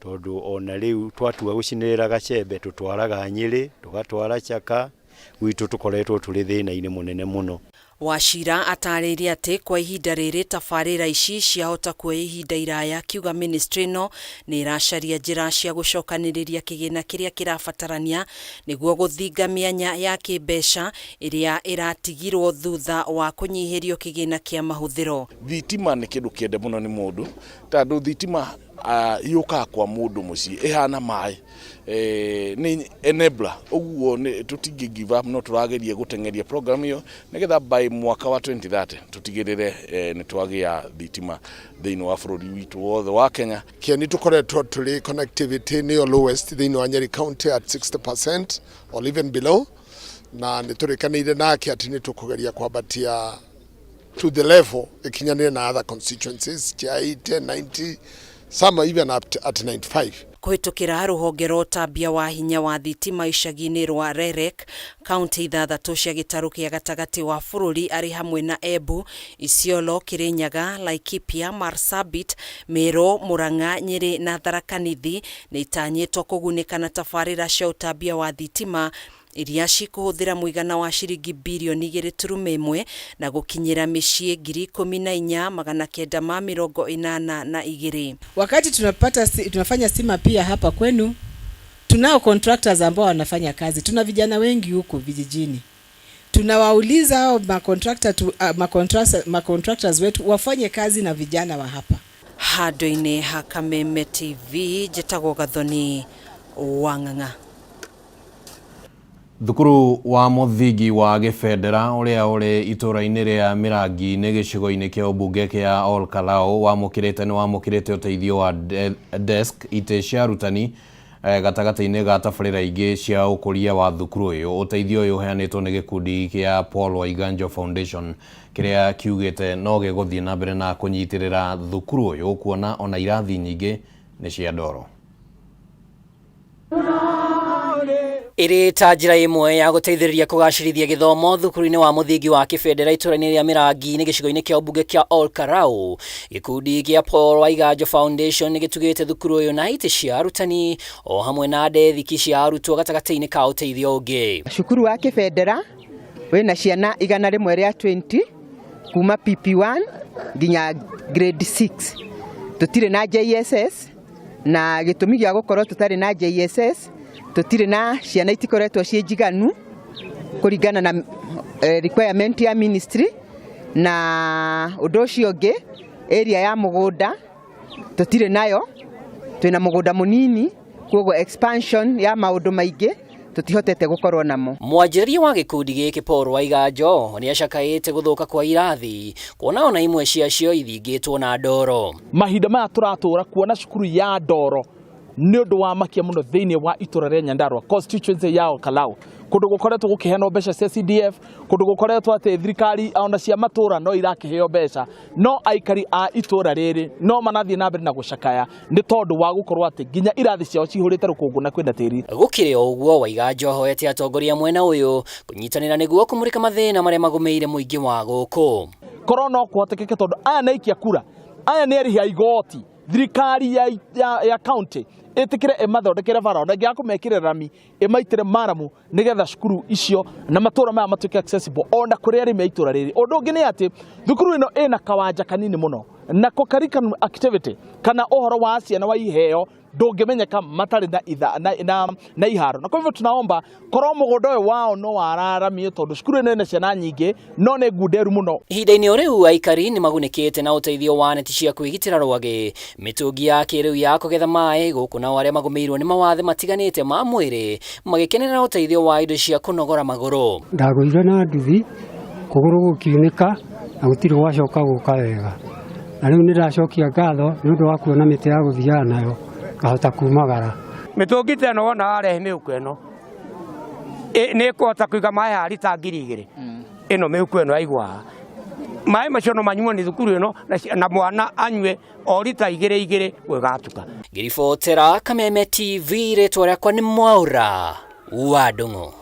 tondu ona riu twatua gucinirira Gachembe tutwaraga Nyĩrĩ tugatwara Chaka gwitũ tukoretwo turi thĩna-inĩ munene muno. Wachira atarĩirie atĩ kwa ihinda rĩrĩ tabarĩra ici ciahota kuoya ihinda iraya, kiuga ministry no nĩ ĩracaria njĩra cia gũcokanĩrĩria kĩgĩna kĩrĩa kĩrabatarania nĩguo gũthinga mĩanya ya kĩmbeca ĩrĩa ĩratigirwo thutha wa kũnyihĩrio kĩgĩna kĩa mahũthĩro. Thitima nĩ kĩndũ kĩende mũno nĩ mũndũ, tondũ thitima yuka kwa mũndũ mũciĩ ihana maĩ ni enabler, uguo ni tutingi give up, no turageria gutengeria program iyo nigetha by mwaka wa 2030 tutigirire ni twagia thitima thiini wa bũrũri witũ wothe wa Kenya. Kieni tukoretwo tuli connectivity ni lowest thiini wa Nyeri County at 60% or even below, na ni turikanire nake ati ni tukugeria kwambatia to the level ikinyanire na other constituencies cha 80, 90, some even up at 95. Kũhĩtũkĩra rũhonge rwa ũtambia wa hinya wa thitima icagi-inĩ rwa Rerek, kaunti 6 cia gĩtarũ kĩa gatagatĩ wa bũrũri arĩ hamwe na Embu, Isiolo, Kirinyaga, Laikipia, Marsabit, Meru, Murang'a, Nyĩrĩ na Tharaka Nithi nĩ itanyĩtwo kũgunĩka na tabarĩra cia ũtambia wa thitima iria cikũhũthĩra mũigana wa ciringi bilioni 2.1 na gũkinyĩra mĩciĩ 14,982. Wakati tunafanya stima pia hapa kwenu, tunao contractors ambao wanafanya kazi. Tuna vijana wengi huko vijijini. Tunawauliza hao macontractors wetu wafanye kazi na vijana wa hapa. Handũ-inĩ ha Kameme TV, njĩtagwo Gathoni Wang'ang'a. Thukuru wa mũthingi wa gĩbendera ũrĩa ũrĩ itũra-inĩ rĩa Mĩrangi-inĩ gĩcigo-inĩ kĩa ũmbunge kĩa Ol Kalou wamũkĩrĩte ũteithio wa desk itĩ cia arutani gatagatĩ-inĩ ga tabarĩra ingĩ cia ũkũria wa thukuru ũyũ. Ũteithio ũyũ ũheanĩtwo nĩ gĩkundi kĩa Paul Waiganjo Foundation kĩrĩa kiugĩte no gĩgũthiĩ na mbere na kũnyitĩrĩra thukuru ũyũ, kuona ona irathi nyingĩ nĩ cia ndoro. Ĩrĩ ta njĩra ĩmwe ya gũteithĩrĩria kũgacĩrithia gĩthomo thukuru-inĩ wa mũthingi wa kĩbendera itũra-inĩ rĩa Mĩrangi-inĩ gĩcigo-inĩ kĩa ũmbunge kĩa Ol Kalou, gĩkundi kĩa Paul Waiganjo Foundation nĩgĩtugĩte thukuru ũyũ na itĩ cia arutani o hamwe na ndethiki cia arutwo gatagatĩ-inĩ ka ũteithio ũngĩ. Cukuru wa kĩbendera wĩna ciana 120 kuma PP1 nginya grade 6 tutire na JSS na gitumi gya gukorwo tutari na JSS tutire na ciana itikoretwo ciejiganu kuringana na requirement ya ministry na undu ucio ungi area ya mugunda tutire nayo twina mugunda munini koguo expansion ya maundu maingi tutihotete gukorwo namo. Mwanjĩrĩria wa gĩkundi gĩkĩ Paul Waiganjo nĩ acakaĩte gũthũka kwa irathi kuona ona imwe ciacio ithingĩtwo na ndoro. Mahinda maya tũratũra kuona cukuru ya ndoro nĩ ũndũ wa makia mũno thĩinĩ wa itũra rĩa Nyandarua constituency ya Olkalau kundu gukoretwo gukiheno mbeca cia CDF kundu gukoretwo ati thirikari ona cia matura no irakiheo mbeca no aikari a itura riri no manathie na mbere na gucakaya ni tondu wa gukorwo ati ginya irathi ciao cihurite rukungu na kwenda tiri. Gukire uguo Waiganjo hoete atongoria mwena uyu kunyitanira niguo kumurika mathina maria magumeire muingi wa guku. Korona kuhotekeke tondu aya na ikia kura aya ni arihi igoti thirikari ya county etikire emathondekere bara na gya kumekire rami emaitire maramu nigetha cukuru icio na matura maya matuke accessible ona kuri ari meitura riri. Undu ungi ni ati thukuru ino ina kawanja kanini muno na curriculum activity kana uhoro wa ciana wa iheo ndungimenyeka matari na iharo na kwa hivyo tunaomba korwo mugunda uyu wao no wararamie tondu cukuru ino ina ciana nyingi no ne ngunderu muno. Ihinda-inĩ riu aikari ni magunĩkĩte na ũteithio wa neti cia kwĩgitĩra rwagĩ mĩtũngi ya kĩrĩu ya kũgetha maĩ gũkũ nao arĩa magũmĩirwo nĩ mawathe matiganĩte ma mwĩrĩ magĩkenera ũteithio wa indo cia kũnogora magũrũ. Ndagũire na nduthi kũgũrũ gũkiunĩka na gũtirĩ gwacoka gũka wega na rĩu nĩndacokia ngatho nĩ ũndũ wa kuona mĩtĩ ya gũthiaga nayo kahota kumagara. Mĩtũngi ta ĩno wona warehe mĩhuko ĩno nĩ ĩkũhota kũiga maĩ ha rita 2,000 ĩno mĩhuko ĩno yaiguaga maĩ macio no manyuo nĩ thukuru ĩno na mwana anyue o rita 2,2 gwĩgatuka. Ngiribotera Kameme TV rĩtwa rĩakwa nĩ Mwaura wa Ndung'u.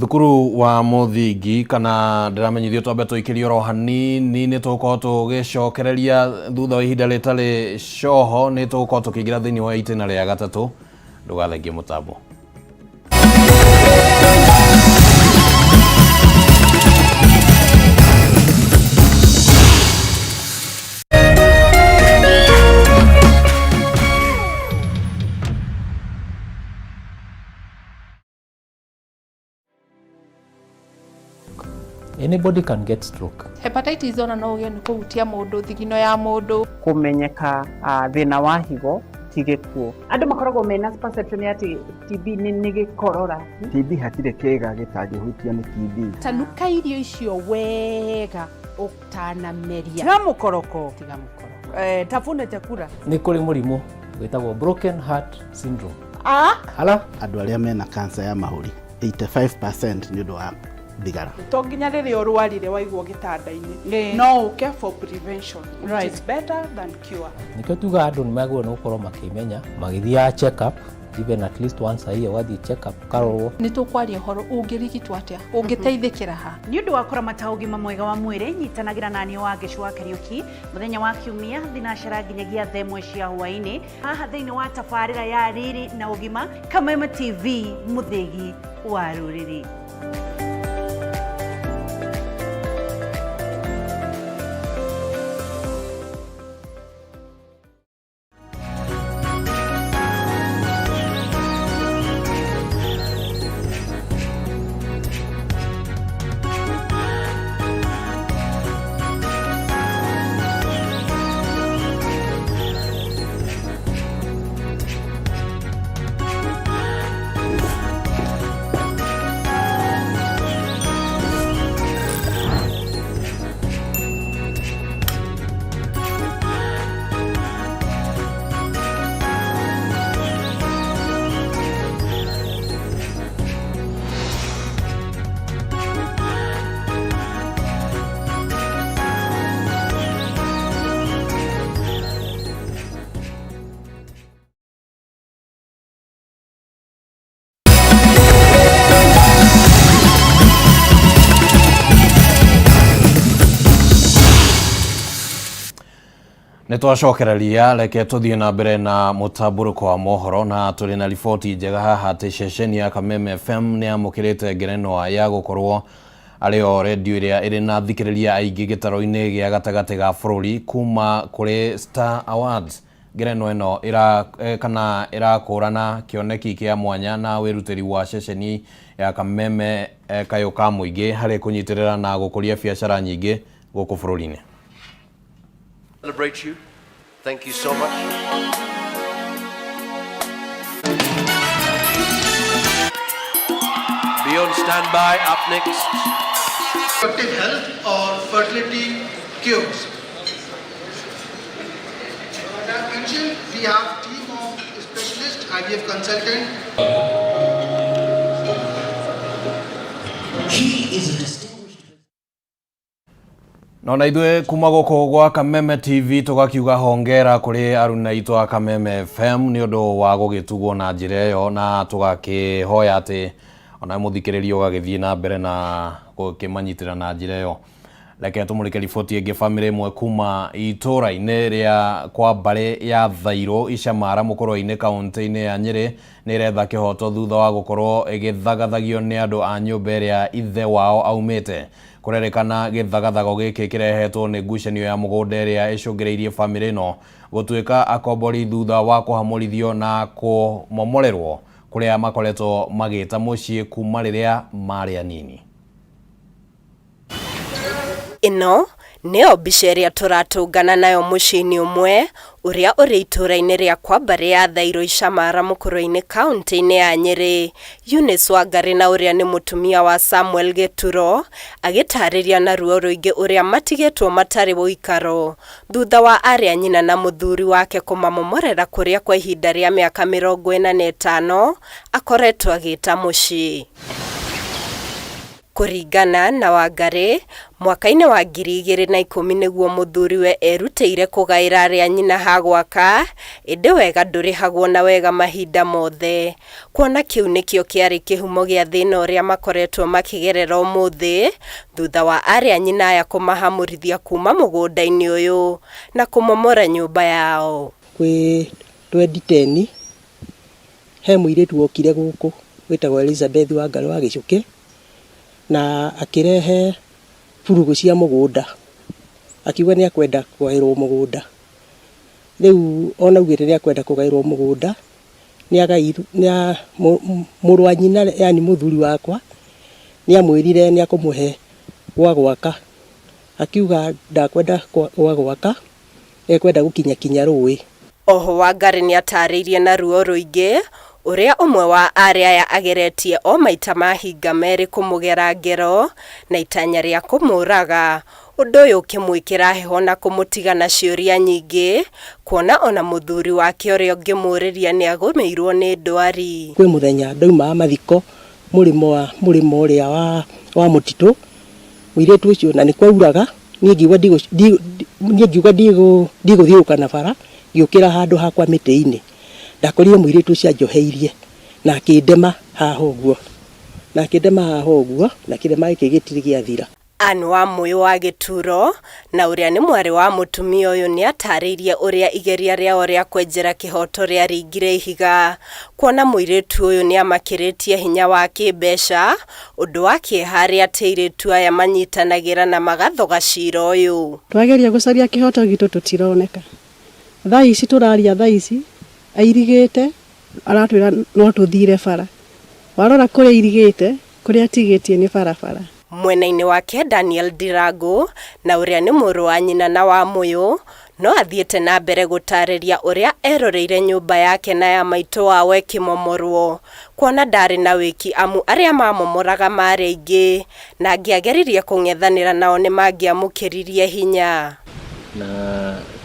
Thukuru wa muthingi kana ndiramenyithio twambe tuikirio ro hanini ni tuko tugicokereria thutha wa ihinda ritari coho ni tuko tukigira thiini wa itina ria gatatu ndugathengie mutambo. Anybody can get stroke. Hepatitis ona no uge ni kuhutia mundu thigino ya mundu kumenyeka thina wa higo tigekuo andu makoragwo mena perception ati TB ni gikorora. TB hatire kega gitagihutia ni TB. Tanuka irio icio wega utanameria tiga mukoroko tafuna chakula ni kuri murimu witagwo broken heart syndrome. Hala andu aria mena cancer ya mahuri 85% ni undu wa thigara. To nginya rĩrĩa ũrwarire waigwo gĩtanda-inĩ no uke for prevention which is better than cure. Nikio tuga andu ni magwo no gũkorwo makĩmenya magĩthiaga check up even at least once a year wathi check up karorwo. Nĩ tũkwaria horo ũngĩrigitwo atĩa ũngĩteithĩkĩra ha. Nĩ ũndũ wa kũramata ũgima mwega wa mwĩrĩ nyitanagĩra naniĩ wa Gĩcũa Kariuki mũthenya wa kiumia thinacara nginyagia 1:00 cia hwaĩ-inĩ haha thĩinĩ wa tabarĩra ya Riri na Ũgima Kameme TV mũthĩgi wa rũrĩrĩ. Nitwacokereria reke tuthie na mbere na mutaburuko wa mohoro na tuli na riboti njega haha ati ceceni ya Kameme FM ni amukirite ngerenwa ya gukorwo arĩo redio ĩrĩa ĩrĩ na thikĩrĩria aingĩ gĩtaro-inĩ gĩa gatagatĩ ga bũrũri kuma kũrĩ Star Awards. Ngerenwa ĩno ĩrakũrana kĩoneki kĩa mwanya na wĩrutĩri wa ceceni ya Kameme Kayũ ka Mũingĩ harĩ kũnyitĩrĩra na gũkũria biacara nyingĩ gũkũ bũrũri-inĩ. Celebrate you. Thank you so much. Be on standby. Up next. Reproductive health or fertility cures. As I mentioned, we have a team of specialists, IVF consultant. He is a distinguished. Nona idwe kuma gũkũ gwa Kameme TV tugakiuga hongera kũrĩ aruna itũ a Kameme FM nĩ ũndũ wa gũgĩtugwo na njĩra ĩyo, na tũgakĩhoya atĩ ona mũthikĩrĩria ũgagĩthiĩ na mbere na gũkĩmanyitĩra na njĩra ĩyo. Reke tũmũrĩke riboti ĩngĩ. Bamĩrĩ ĩmwe kuma itũũra-inĩ rĩa kwa Mbarĩ ya Thairũ Icamara mũkũrwa-inĩ kaũntĩ-inĩ ya Nyĩrĩ nĩ iretha kĩhoto thutha wa gũkorwo ĩgĩthagathagio nĩ andũ a nyũmba ĩrĩa ithe wao aumĩte. Kũrerĩkana gĩthagathago gĩkĩ kĩrehetwo nĩ ngucanio ya mũgũnda ĩrĩa ĩcũngĩrĩirie bamĩrĩ ĩno gũtuĩka akombori thutha wa kũhamũrithio na kũmomorerwo kũrĩa makoretwo magĩta mũciĩ kuma rĩrĩa marĩ anini. Ino nĩyo mbica ĩrĩa tũratũngana nayo mũciĩ-inĩ ũmwe ũrĩa ũrĩ itũũra-inĩ rĩa kwa Mbarĩ ya Thairũ Icamara mũkũrwa-inĩ kaũntĩ-inĩ ya Nyĩrĩ. Eunice Wangari na ũrĩa nĩ mũtumia wa Samuel Gĩturo agĩtarĩria na ruo rũingĩ ũrĩa matigĩtwo matarĩ ũikaro thutha wa arĩa nyina na mũthuri wake kũmamomorera kũrĩa kwa ihinda rĩa mĩaka 45 akoretwo agĩta mũciĩ. Kũringana na Wangari, mwaka-inĩ wa 2010 nĩguo mũthuriwe erutĩire kũgaĩra arĩa nyina ha gwaka, ĩndĩ wega ndũrĩhagwo na wega mahinda mothe. Kuona kĩu nĩkĩo kĩarĩ kĩhumo gĩa thĩna ũrĩa makoretwo makĩgerera ũmũthĩ thutha wa arĩa nyina aya kũmahamũrithia kuma mũgũnda-inĩ ũyũ na kũmomora nyũmba yao. Kwĩ 2010 he mũirĩtu wokire gũkũ wĩtagwo Elizabeth Wangari wa Gĩcũkĩ na akirehe furugu cia mũgũnda, akiuga nĩ akwenda kũgaĩrwo mũgũnda. Rĩu ona ugĩte nĩ akwenda kũgaĩrwo mũgũnda, mũrũ wa nyina yani mũthuri wakwa nĩ amwĩrire nĩ akũmũhe gwa gwaka, akiuga ndakwenda gwa gwaka, ekwenda gũkinya rũĩ. Oho Wangari nĩ atarĩirie na ruo rũingĩ ũrĩa ũmwe wa arĩa aya ageretie o maita mahinga merĩ kũmũgera ngero na itanya rĩa kũmũraga. Ũndũ ũyũ ũkĩmwĩkĩra heho na kũmũtiga na ciũria nyingĩ, kuona ona mũthuri wake ũrĩa ũngĩmũrĩria nĩ agũmĩirwo nĩ ndwari. Kwĩ mũthenya ndauma mathiko mũrĩmo ũrĩa wa mũtitũ, mũirĩtu ũcio na nĩ kwauraga, niĩ ngiuga ndigũthiũrũka na bara, ngĩũkĩra handũ hakwa mĩtĩ-inĩ. Ndakorire mũirĩtu ũcio anjoheirie na akĩndema haha ũguo, na kĩrema gĩkĩ gĩtirĩ gĩathira. Anne Wamũyũ wa Gĩturo na ũrĩa nĩ mwarĩ wa mũtumia ũyũ nĩ atarĩirie ũrĩa igeria rĩao rĩa kwenjera kĩhoto rĩaringire ihiga, kuona mũirĩtu ũyũ nĩ amakĩrĩtie hinya wa kĩmbeca, ũndũ wa kĩeha rĩa atĩ airĩtu aya manyitanagĩra na magathoga cira ũyũ. Twageria gũcaria kĩhoto gitũ tũtironeka. Thaa ici tũraria thaa ici airigĩte aratwĩra no tũthire bara. Warora kũrĩa irigĩte, kũrĩa atigĩtie nĩ barabara. Mwena-inĩ wake Daniel Ndirango na ũrĩa nĩ mũrũ wa nyina na Wamũyũ no athiĩte na mbere gũtarĩria ũrĩa eroreire nyũmba yake na ya maitũ wawe ĩkĩmomorwo, kuona ndarĩ na wĩki amu arĩa mamomoraga marĩ aingĩ na angĩageririe kũng'ethanĩra nao nĩ mangĩamũkĩririe hinya. Na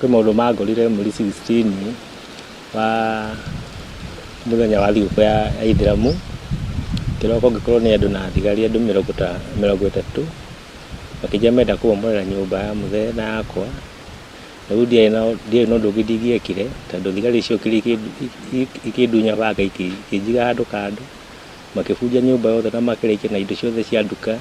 kwĩ maũndũ mangorire mweri 16 wa mũthenya wa thigũkũ ya Ithĩramu, kĩroko ngĩkorwo nĩ andũ na thigari andũ 30 makĩnja menda kũmomorera nyũmba ya mũthee na yakwa. Rĩu ndiarĩ na ũndũ ũngĩ ndingĩekire tondũ thigari icio ikĩndunya banga ikĩnjiga handũ kando, makĩbunja nyũmba yothe na makĩrĩkia na indo ciothe cia nduka.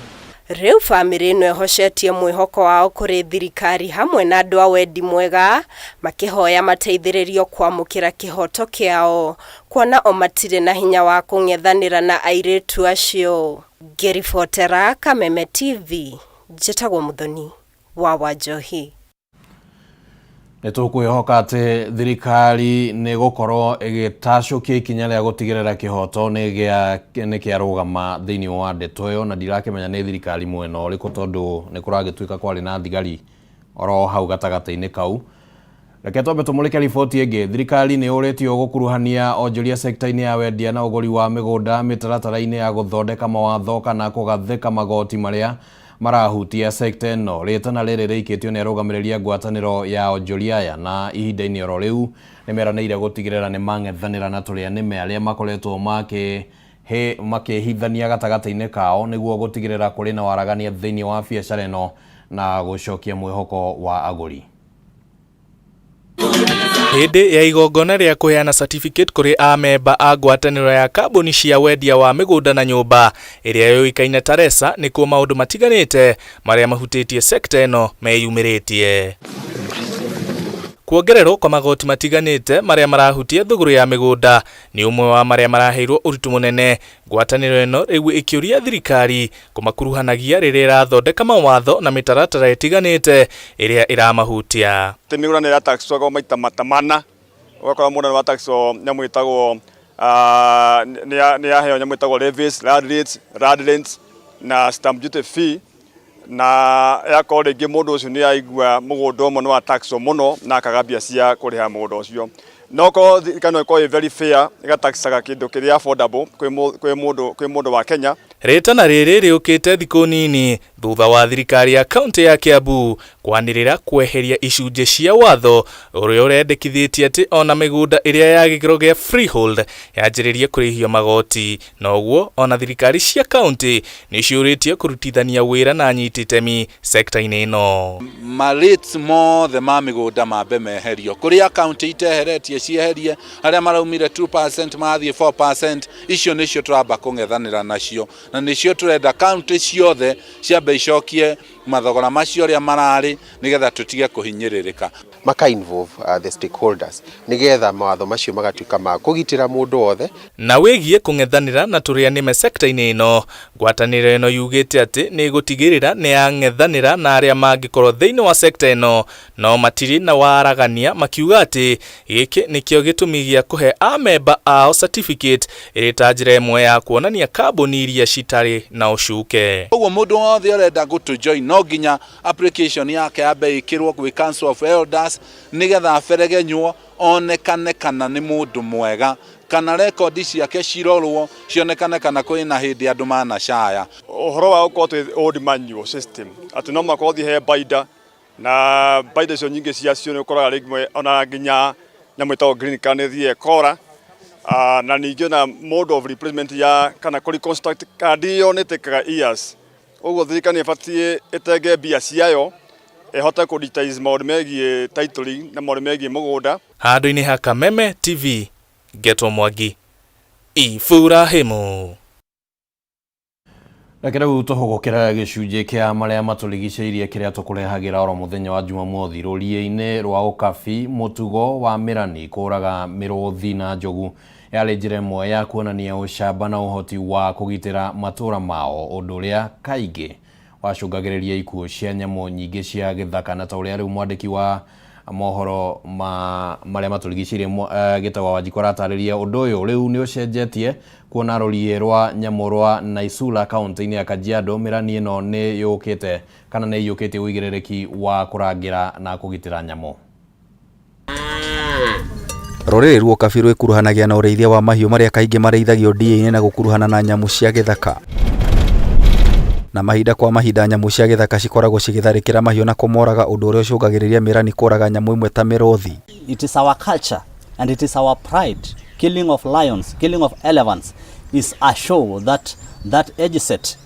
Rĩu bamĩrĩ ĩno ehocetie mwĩhoko wao kũrĩ thirikari hamwe na andũ a wendi mwega, makĩhoya mateithĩrĩrio kwamũkĩra kĩhoto kĩao, kuona o matirĩ na hinya wa kũng'ethanĩra na airĩtu acio. Ngĩribotera Kameme TV, njĩtagwo Muthoni wa Wanjohi. Nĩtũkwĩhoka atĩ thirikari nĩ gũkorwo ĩgĩtacũkia ikinya rĩa gũtigĩrĩra kĩhoto nĩ kĩarũgama thĩinĩ wa ndeto ĩyo, na ndirakĩmenya nĩ thirikari mwena ũrĩkũ tondũ nĩ kũragĩtuĩka kwarĩ na thigari oro hau gatagatĩ-inĩ kau. Reke twambe tũmũrĩke riboti ĩngĩ. Thirikari nĩ yũrĩtio gũkuruhania onjoria sekta-inĩ ya wendia na ũgũri wa mĩgũnda mĩtaratara-inĩ ya gũthondeka mawatho kana kũgathĩka magoti marĩa marahutia sekta ĩno. Rĩtana rĩrĩ rĩikĩtio nĩ arũgamĩrĩria ngwatanĩro ya onjoria aya, na ihinda-inĩ oro rĩu nĩ meranĩire gũtigĩrĩra nĩ mang'ethanĩra na tũrĩa nĩme arĩa makoretwo makĩhithania gatagatĩ-inĩ kao nĩguo gũtigĩrĩra kũrĩ na waragania thĩinĩ wa biacara ĩno na gũcokia mwĩhoko wa agũri. Hĩndĩ ya igongona rĩa kũheana certificate kũrĩ amemba a ngwatanĩro ya kambuni cia wendia wa mĩgũnda na nyũmba ĩrĩa yoĩkaine ta RESA, nĩkuo maũndũ matiganĩte marĩa mahutĩtie sekta ĩno meyumĩrĩtie. Kuongererwo kwa magoti matiganĩte marĩa marahutia thũgũrĩ ya mĩgũnda nĩ ũmwe wa marĩa maraheirwo ũritũ mũnene. Ngwatanĩro ĩno rĩu ĩkĩũria thirikari kũmakuruhanagia rĩrĩa ĩrathondeka mawatho na mĩtaratara ĩtiganĩte ĩrĩa ĩramahutia. Mĩgũnda nĩ yataxwo maita matamana, ũgakora mũndũ nĩ wataxwo nyamũ ĩtagwo nĩ yaheo nyamũ ĩtagwo levies, land rates na stamp duty fee, na yakorwo rĩngĩ mũndũ ũcio nĩ yaigua mũgũnda ũmwe nĩ wa taxo mũno na akagambia cia kũrĩha mũgũnda ũcio. No ko thirikari no ĩkorwo very fair ĩgataxaga kĩndũ kĩrĩa affordable kwĩ mũndũ wa Kenya. Rĩtana rĩrĩ rĩũkĩte thikũ nini thutha wa thirikari ya kaunti ya Kiambu kwanĩrĩra kweheria icunjĩ cia watho ũrĩa ũrendekithĩtie atĩ ona mĩgũnda ĩrĩa ya gĩkĩro gĩa freehold yanjĩrĩrie kũrĩhio magoti. Noguo ona thirikari cia kaunti nĩ ciũrĩtio kũrutithania wĩra na anyiti itemi sekta-inĩ ĩno. Marĩts mothe ma mĩgũnda mambe meherio kũrĩa kaunti iteheretie cieherie, arĩa maraumire 2% mathiĩ 4%. Icio nĩcio tũramba kũng'ethanĩra nacio, na nĩcio tũrenda kaunti ciothe ciambe icokie mathogora macio ũrĩa mararĩ nĩgetha tũtige kũhinyĩrĩrĩka. Maka involve the stakeholders nĩgetha mawatho macio magatuĩka ma kũgitĩra mũndũ wothe. Na wĩgiĩ kũng'ethanĩra na tũrĩa nĩme sekta-inĩ ĩno, ngwatanĩro ĩno yugĩte atĩ nĩ gũtigĩrĩra nĩ yang'ethanĩra na arĩa mangĩkorwo thĩinĩ wa sekta ĩno no matirĩ na waragania, makiuga atĩ gĩkĩ nĩkĩo gĩtũmi gĩa kũhe amemba ao certificate ĩrĩ ta njĩra ĩmwe ya kuonania kambuni iria citarĩ na ũcuke. Ũguo mũndũ wothe ũrenda gũtũjoin no nginya application yake yabe ĩkĩrwo gwĩ Council of Elders nĩgetha aberegenywo onekane kana nĩ mũndũ mwega, kana rekondi ciake cirorwo cionekane kana kwĩ na hĩndĩ andũ manacaya. Ũhoro wa gũkorwo twĩ old manual system atĩ no makorwo thihe baida, na baida icio nyingĩ ciacio nĩ ũkoraga rĩmwe ona nginya nyamũ ĩtagwo green card nĩthiĩ kora, na ningĩ na mode of replacement ya kana kũreconstruct card ĩyo nĩ ĩtĩkaga years. Ũguo thirikari ĩbatiĩ ĩtenge mbia ciayo ĩhote kũ-digitize maũndũ megiĩ titling na maũndũ megiĩ mũgũnda. Handũ-inĩ ha Kameme TV, Geto Mwangi, Iburahĩmu. Reke rĩu tũhũgũkĩra gĩcunjĩ kĩa marĩa matũrigicĩirie kĩrĩa tũkũrehagĩra oro mũthenya wa Jumamothi. Rũriĩ-inĩ rwa ũkabi, mũtugo wa mĩrani kũraga mĩrũthi na njogu yarĩ njĩra ĩmwe ya kuonania ũcamba na ũhoti wa kũgitĩra matũũra mao, ũndũ ũrĩa kaingĩ wacũngagĩrĩria ikuũ cia nyamũ nyingĩ cia gĩthaka, na ta ũrĩa rĩu mwandĩki wa mohoro marĩa matũrigicĩirie Gĩtawa Wanjikũ aratarĩria ũndũ ũyũ rĩu nĩ ũcenjetie, kuona rũriĩ rwa nyamũ rwa Naisula kaunti-inĩ ya Kajiado mĩrani ĩno nĩ yũkĩte kana nĩ yũkĩtie ũigĩrĩrĩki wa kũrangĩra na kũgitĩra nyamũ. Rũrĩrĩ rwa ũkabi rwĩkuruhanagia na ũrĩithia wa mahiũ marĩa kaingĩ marĩithagio ndĩĩ-inĩ na gũkuruhana na nyamũ cia gĩthaka. Na mahinda kwa mahinda nyamũ cia gĩthaka cikoragwo cigĩtharĩkĩra mahiũ na kũmoraga, ũndũ ũrĩa ũcũngagĩrĩria mĩrani kũraga nyamũ imwe ta mĩrũthi. It is our culture and it is our pride. Killing of lions, killing of elephants is a show that that age set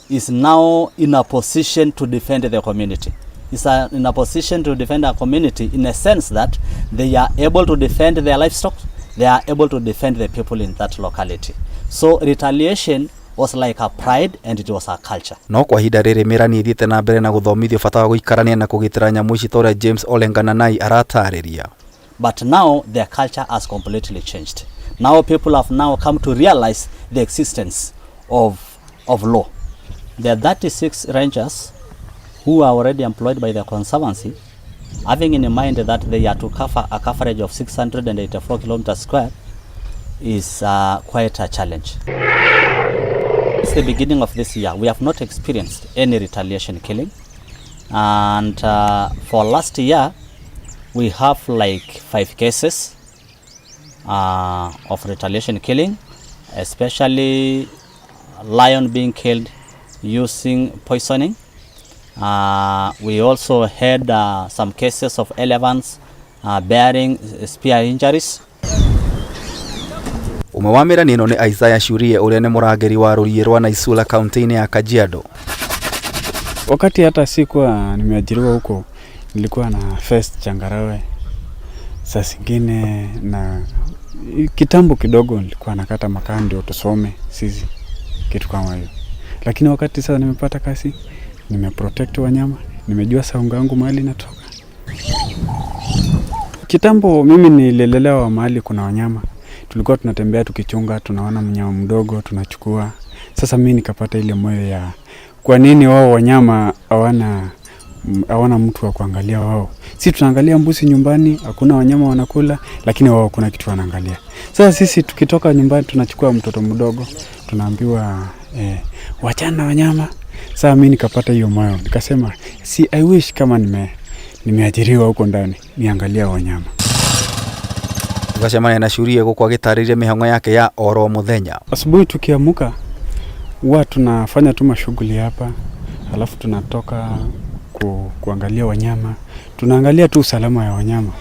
is now in a position to defend the community. Is in a position to defend our community in a sense that they are able to defend their livestock, they are able to defend the people in that locality. So retaliation was like a pride and it was a culture. No kwa ihinda rĩrĩ mĩrani ĩthiĩte na mbere na gũthomithio bata wa gũikarania na kũgitĩra nyamũ ici ta James Olengananai aratarĩria. But now their culture has completely changed. Now people have now come to realize the existence of of law. There are 36 rangers who are already employed by the Conservancy, having in mind that they are to cover a coverage of 684 kilometers square is quite a challenge. Since the beginning of this year, we have not experienced any retaliation killing. And for last year, we have like 5 cases of retaliation killing, especially lion being killed using poisoning. We also had some cases of elephants bearing spear injuries. Umwe wa miranino ni Isaiah Shurie uria ni murangiri wa Ruiru rwa Naisula kaunti-ini ya Kajiado. Wakati hata sikuwa nimeajiriwa huko, nilikuwa na first changarawe. Saa zingine na kitambo kidogo nilikuwa nakata makaa ndio tusome sisi, kitu kama hiyo. Lakini wakati sasa nimepata kazi, nimeprotect wanyama, nimejua saunga yangu mahali natoka. Kitambo mimi nililelewa mahali kuna wanyama. Tulikuwa tunatembea tukichunga, tunaona mnyama mdogo tunachukua. Sasa mimi nikapata ile moyo ya kwa nini wao wanyama hawana mtu wa kuangalia wao. Sisi tunaangalia mbuzi nyumbani, hakuna wanyama wanakula, lakini wao kuna kitu wanaangalia. Sasa sisi tukitoka nyumbani tunachukua mtoto mdogo, tunaambiwa wachana na wanyama. Sasa mimi nikapata hiyo moyo, nikasema I wish kama nimeajiriwa huko ndani niangalia wanyama. Gacemania na Shurie gukwa gitaririe mihango yake ya oro muthenya. Asubuhi tukiamuka huwa tunafanya tu mashughuli hapa, alafu tunatoka kuangalia wanyama. Tunaangalia tu usalama ya wanyama,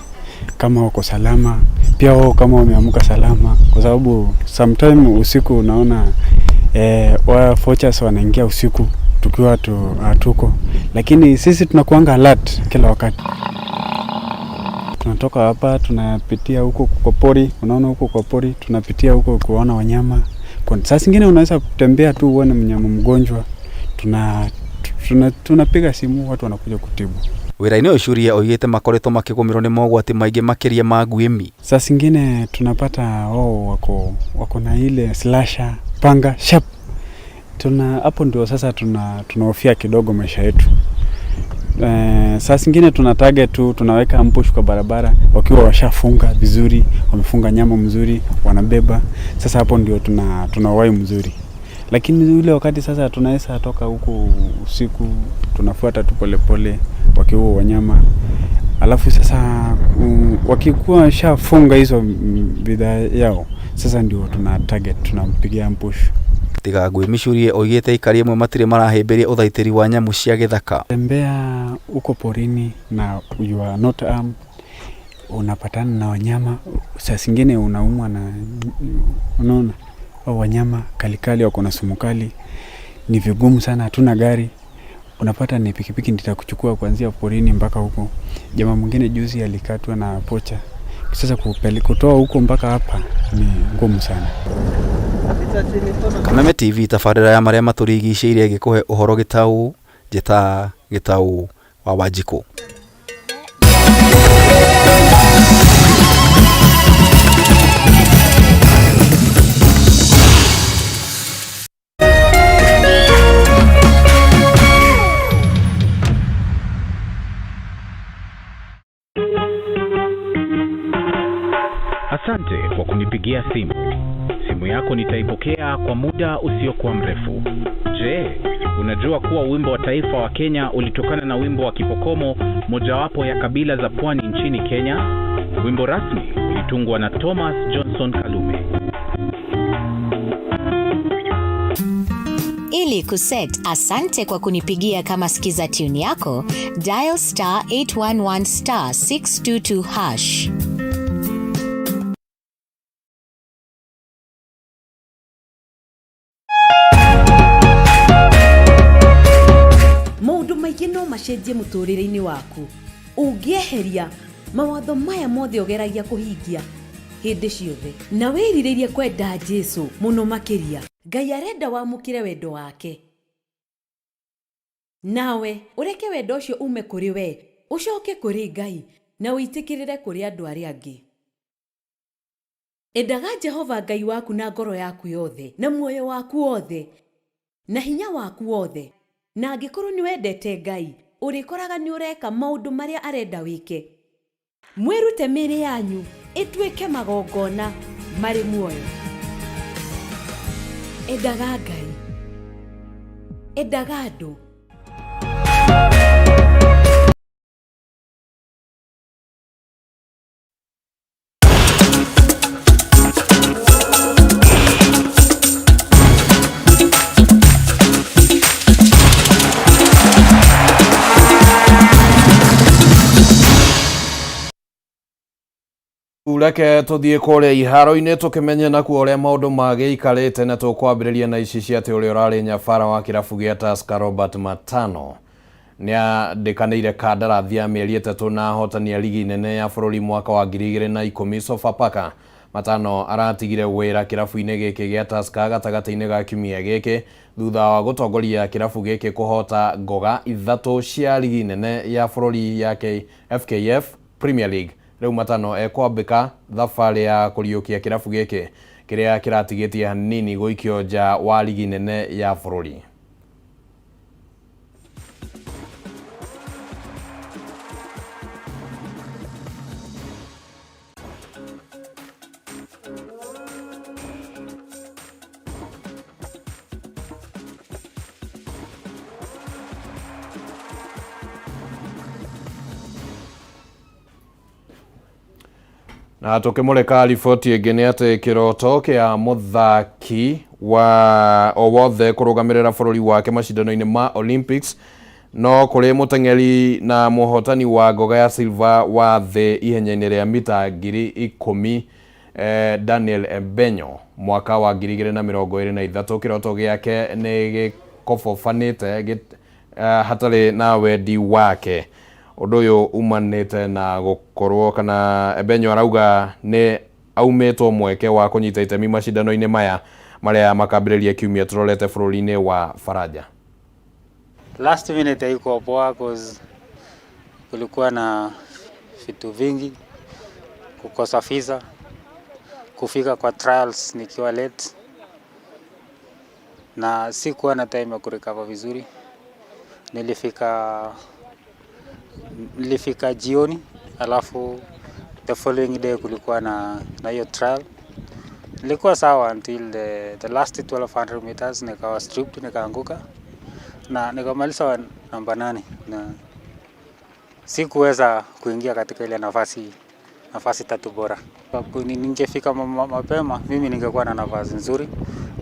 kama wako salama, pia wao kama wameamuka salama, kwa sababu sometime usiku unaona wa poachers wanaingia usiku tukiwa hatuko, lakini sisi tunakuanga alert kila wakati. Tunatoka hapa tunapitia huko kwa pori, unaona huko kwa pori tunapitia huko kuona wanyama. Kwa saa zingine unaweza kutembea tu uone mnyama mgonjwa, tunapiga simu, watu wanakuja kutibu. Wira-ini uyu Shurie oigite makoretwo makigumirwo ni mogwati maingi makiria ma ngwimi. Saa zingine tunapata wako na ile slasher, panga, sharp. Hapo ndio sasa tunahofia kidogo maisha yetu. Saa zingine tuna target tu, tunaweka ambush kwa barabara wakiwa washafunga vizuri, wamefunga nyama mzuri, wanabeba. Sasa hapo ndio tunawai mzuri. Lakini ule wakati sasa tunaweza toka huko usiku, tunafuata tu polepole wakiwa wanyama. Alafu sasa wakikuwa shafunga hizo bidhaa yao, sasa ndio tuna target, tunampigia ambush. Tiga ngwimi Shurie oigite ikari imwe matire marahimbiria uthaitiri wa nyamu cia githaka. Tembea uko porini na you are not armed, unapatana na wanyama, saa zingine unaumwa na unaona wanyama kalikali wako na sumu kali, ni vigumu sana, hatuna gari, unapata ni pikipiki nitakuchukua kuanzia porini mpaka huko. Jamaa mwingine juzi alikatwa na pocha, sasa kutoa huko mpaka hapa ni ngumu sana. Kameme TV tabarĩra ya maria maturigicĩirie gikuhe uhoro gitau njeta gitau wa Wanjiku. Asante kwa kunipigia simu. Simu yako nitaipokea kwa muda usiokuwa mrefu. Je, unajua kuwa wimbo wa taifa wa Kenya ulitokana na wimbo wa Kipokomo, mojawapo ya kabila za pwani nchini Kenya? Wimbo rasmi ulitungwa na Thomas Johnson Kalume. Ili kuset asante kwa kunipigia kama skiza tune yako, dial *811 *622#. Maundu maingĩ no macenjie mũtũrĩre-inĩ waku ũngĩeheria mawatho maya mothe ũgeragia kũhingia hĩndĩ ciothe na wĩrirĩrie kwenda Jesũ mũno makĩria. Ngai arenda wamũkĩre wendo wake, nawe ũreke wendo ũcio ume kũrĩ we ũcoke kũrĩ Ngai na ũitĩkĩrĩre kũrĩ andũ arĩa angĩ. Endaga Jehova Ngai waku na ngoro yaku yothe na muoyo waku wothe na hinya waku wothe. Na angĩkorwo nĩ wendete Ngai, ũrĩkoraga nĩ ũreka maũndũ marĩa arenda wĩke. Mwĩrute mĩĩrĩ yanyu ĩtuĩke magongona marĩ muoyo. Endaga Ngai. Endaga andũ. Ureke tuthie kũrĩa iharo-inĩ tũkĩmenye nakuo ũrĩa maũndũ magĩikarĩte na tũkwambĩrĩria na ici cia atĩ ũrĩa ũrarĩ nyabara wa kĩrabu gĩa Tusker Robert Matano nĩandĩkanĩire kandarathi ya mĩeri 3 na ahotani a ligi nene ya bũrũri mwaka wa 2010 Sofapaka. Matano aratigire wĩra kĩrabu-inĩ gĩkĩ gĩa Tusker gatagatĩ-inĩ ga kiumia gĩkĩ thutha wa gũtongoria kĩrabu gĩkĩ kũhota ngoga 3 cia ligi nene ya bũrũri ya FKF Premier League. Rĩu Matano ekwambĩka thabarĩ ya kũriũkia kĩrabu gĩkĩ kĩrĩa kĩratigĩtie hanini gũikio nja wa ligi nene ya bũrũri. Na tukimuleka riboti ĩngĩ nĩ atĩ kĩroto kĩa mũthaki wa wothe kũrũgamĩrĩra bũrũri wake macindano-inĩ ma Olympics no kũrĩ mũteng'eri na mũhotani wa ngoga ya silver wa thĩ ihenya-inĩ rĩa mita 10,000 Daniel Ebenyo mwaka wa 2023. Kĩroto gĩake nĩ gĩkobobanĩte hatarĩ na wendi wake. Ũndũ ũyũ umanĩte na gũkorwo kana Ebenyo arauga nĩ aumĩtwo mweke wa kũnyita itemi macindano-inĩ maya marĩa makambĩrĩria kiumia tũrorete bũrũri-inĩ wa Faraja. Last minute haikuwa poa cause kulikuwa na vitu vingi, kukosa visa, kufika kwa trials nikiwa late na sikuwa na time ya kurecover vizuri. Nilifika jioni, alafu the following day kulikuwa na hiyo trial. Nilikuwa sawa until the last 1200 meters, nikawa stripped, nikaanguka na nikamaliza namba 8 na sikuweza kuingia katika ile nafasi 3 bora. Ningefika mapema mimi ningekuwa na nafasi nzuri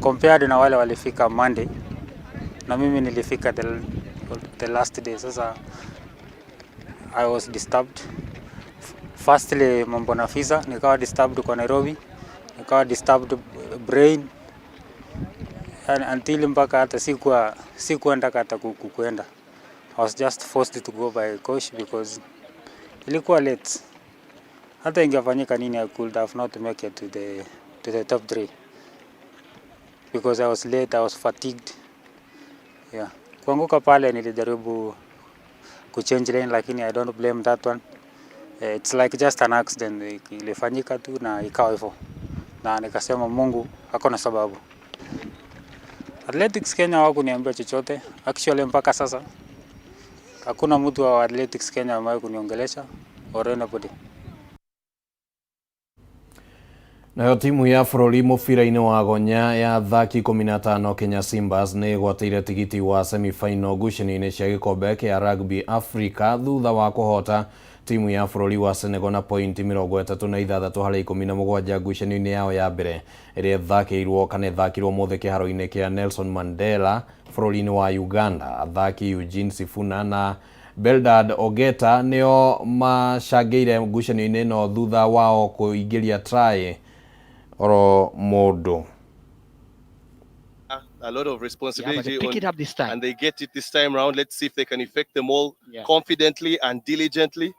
compared na wale walifika Monday na mimi nilifika the last day. Sasa I was disturbed. Firstly, mambo na visa, nikawa disturbed kwa Nairobi, nikawa disturbed brain, and until mpaka hata sikuwa ndaka hata kuenda. I was just forced to go by coach because ilikuwa late. Hata ingefanyika nini, I could have not make it to the top 3 because I was late, I was fatigued. Yeah. Kuanguka pale nilijaribu kuchange lane lakini I don't blame that one. It's like just an accident, ilifanyika tu na ikawa hivyo. Na nikasema Mungu hakuna sababu. Athletics Kenya hawakuniambia chochote. Actually mpaka sasa hakuna mtu wa Athletics Kenya ambaye kuniongelesha or anybody. Nayo timu ya bũrũri mũbira-inĩ wa gonya ya athaki 15 Kenya Simbas nĩ ĩgwatĩire tigiti wa semi-final ngucanio-inĩ cia gĩkombe kĩa Rugby Africa thutha wa kũhota timu ya bũrũri wa Senegal na pointi 36 harĩ 17 ngucanio-inĩ yao ya mbere ĩrĩa ĩthakirwo mũthĩ kĩharo-inĩ kĩa Nelson Mandela bũrũri-inĩ wa Uganda. Athaki Eugene Sifuna na Beldad Ogeta nĩo macangĩire ngucanio-inĩ ĩno thutha wao kũingĩria try oro modo. A lot of responsibility, they pick it up this time, and they get it this time around. Let's see if they can effect them all confidently and diligently.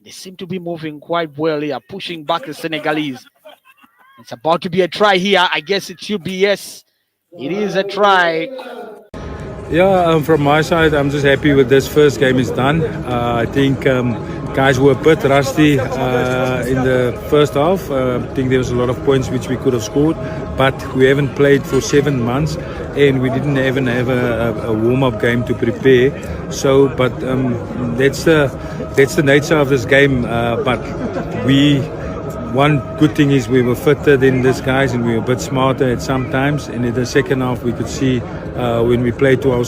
They seem to be moving quite well here, pushing back the Senegalese. It's about to be a try here. I guess it's UBS. It is a try. Yeah, from my side, I'm just happy with this first game is done. I think Guys were a bit rusty in the first half. I think there was a lot of points which we could have scored, but we haven't played for 7 months and we didn't even have a warm-up game to prepare. So, but that's the nature of this game. But one good thing is we were fitter than these guys and we were a bit smarter at some times. And in the second half, we could see when we played to our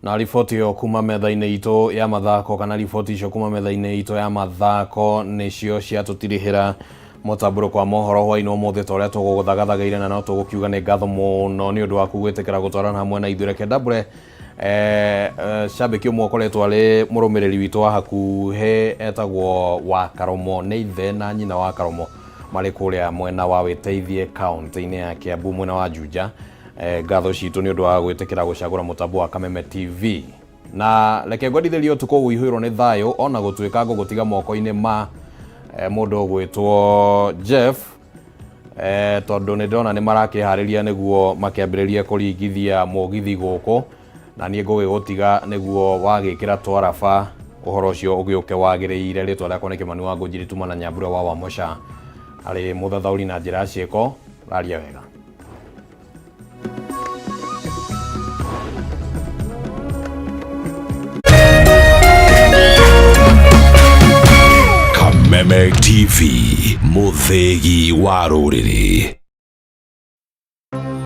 na riboti yo kuma metha-inĩ itũ ya mathako kana riboti icio kuma metha-inĩ itũ ya mathako nĩcio ciatũtirihĩra mũtambũro kwa mohoro hwainĩ ũmũthĩ ta ũrĩa tũgũgũthagathageire na no tũgũkiuga nĩ ngatho mũno nĩ ũndũ wa gwĩtĩkĩra gũtwarana hamwe na ithuĩ reke ndambũre shabiki ũmwe ũkoretwo arĩ mũrũmĩrĩri witũ wa hakuhĩ etagwo wa Karomo nĩ ithe na nyina wa Karomo marĩ kũrĩa mwena wa Wĩteithie kaunti-inĩ ya Kiambu mwena wa Juja. Ngatho citũ nĩ ũndũ wa gwĩtĩkĩra gũcagũra mũtambo wa Kameme TV na reke ngwendithĩrie ũtukũ ũihũirwo nĩ thayũ ona gũtuĩka ngũgũtiga moko-inĩ ma mũndũ ũgwĩtwo Jeff tondũ nĩ ndĩrona nĩ marakĩharĩria nĩguo makĩambĩrĩrie kũringithia mũgithi gũkũ na niĩ ngũgĩgũtiga nĩguo wagĩkĩra twaraba ũhoro ũcio ũgĩũke wagĩrĩire. Rĩtwa rĩakwa nĩ Kĩmani wa Ngũnjiri tuma na Nyambura wa Wamũca arĩ mũthathaũri na njĩra ciĩko raria wega. Kameme TV, mũthĩgi wa rũrĩrĩ.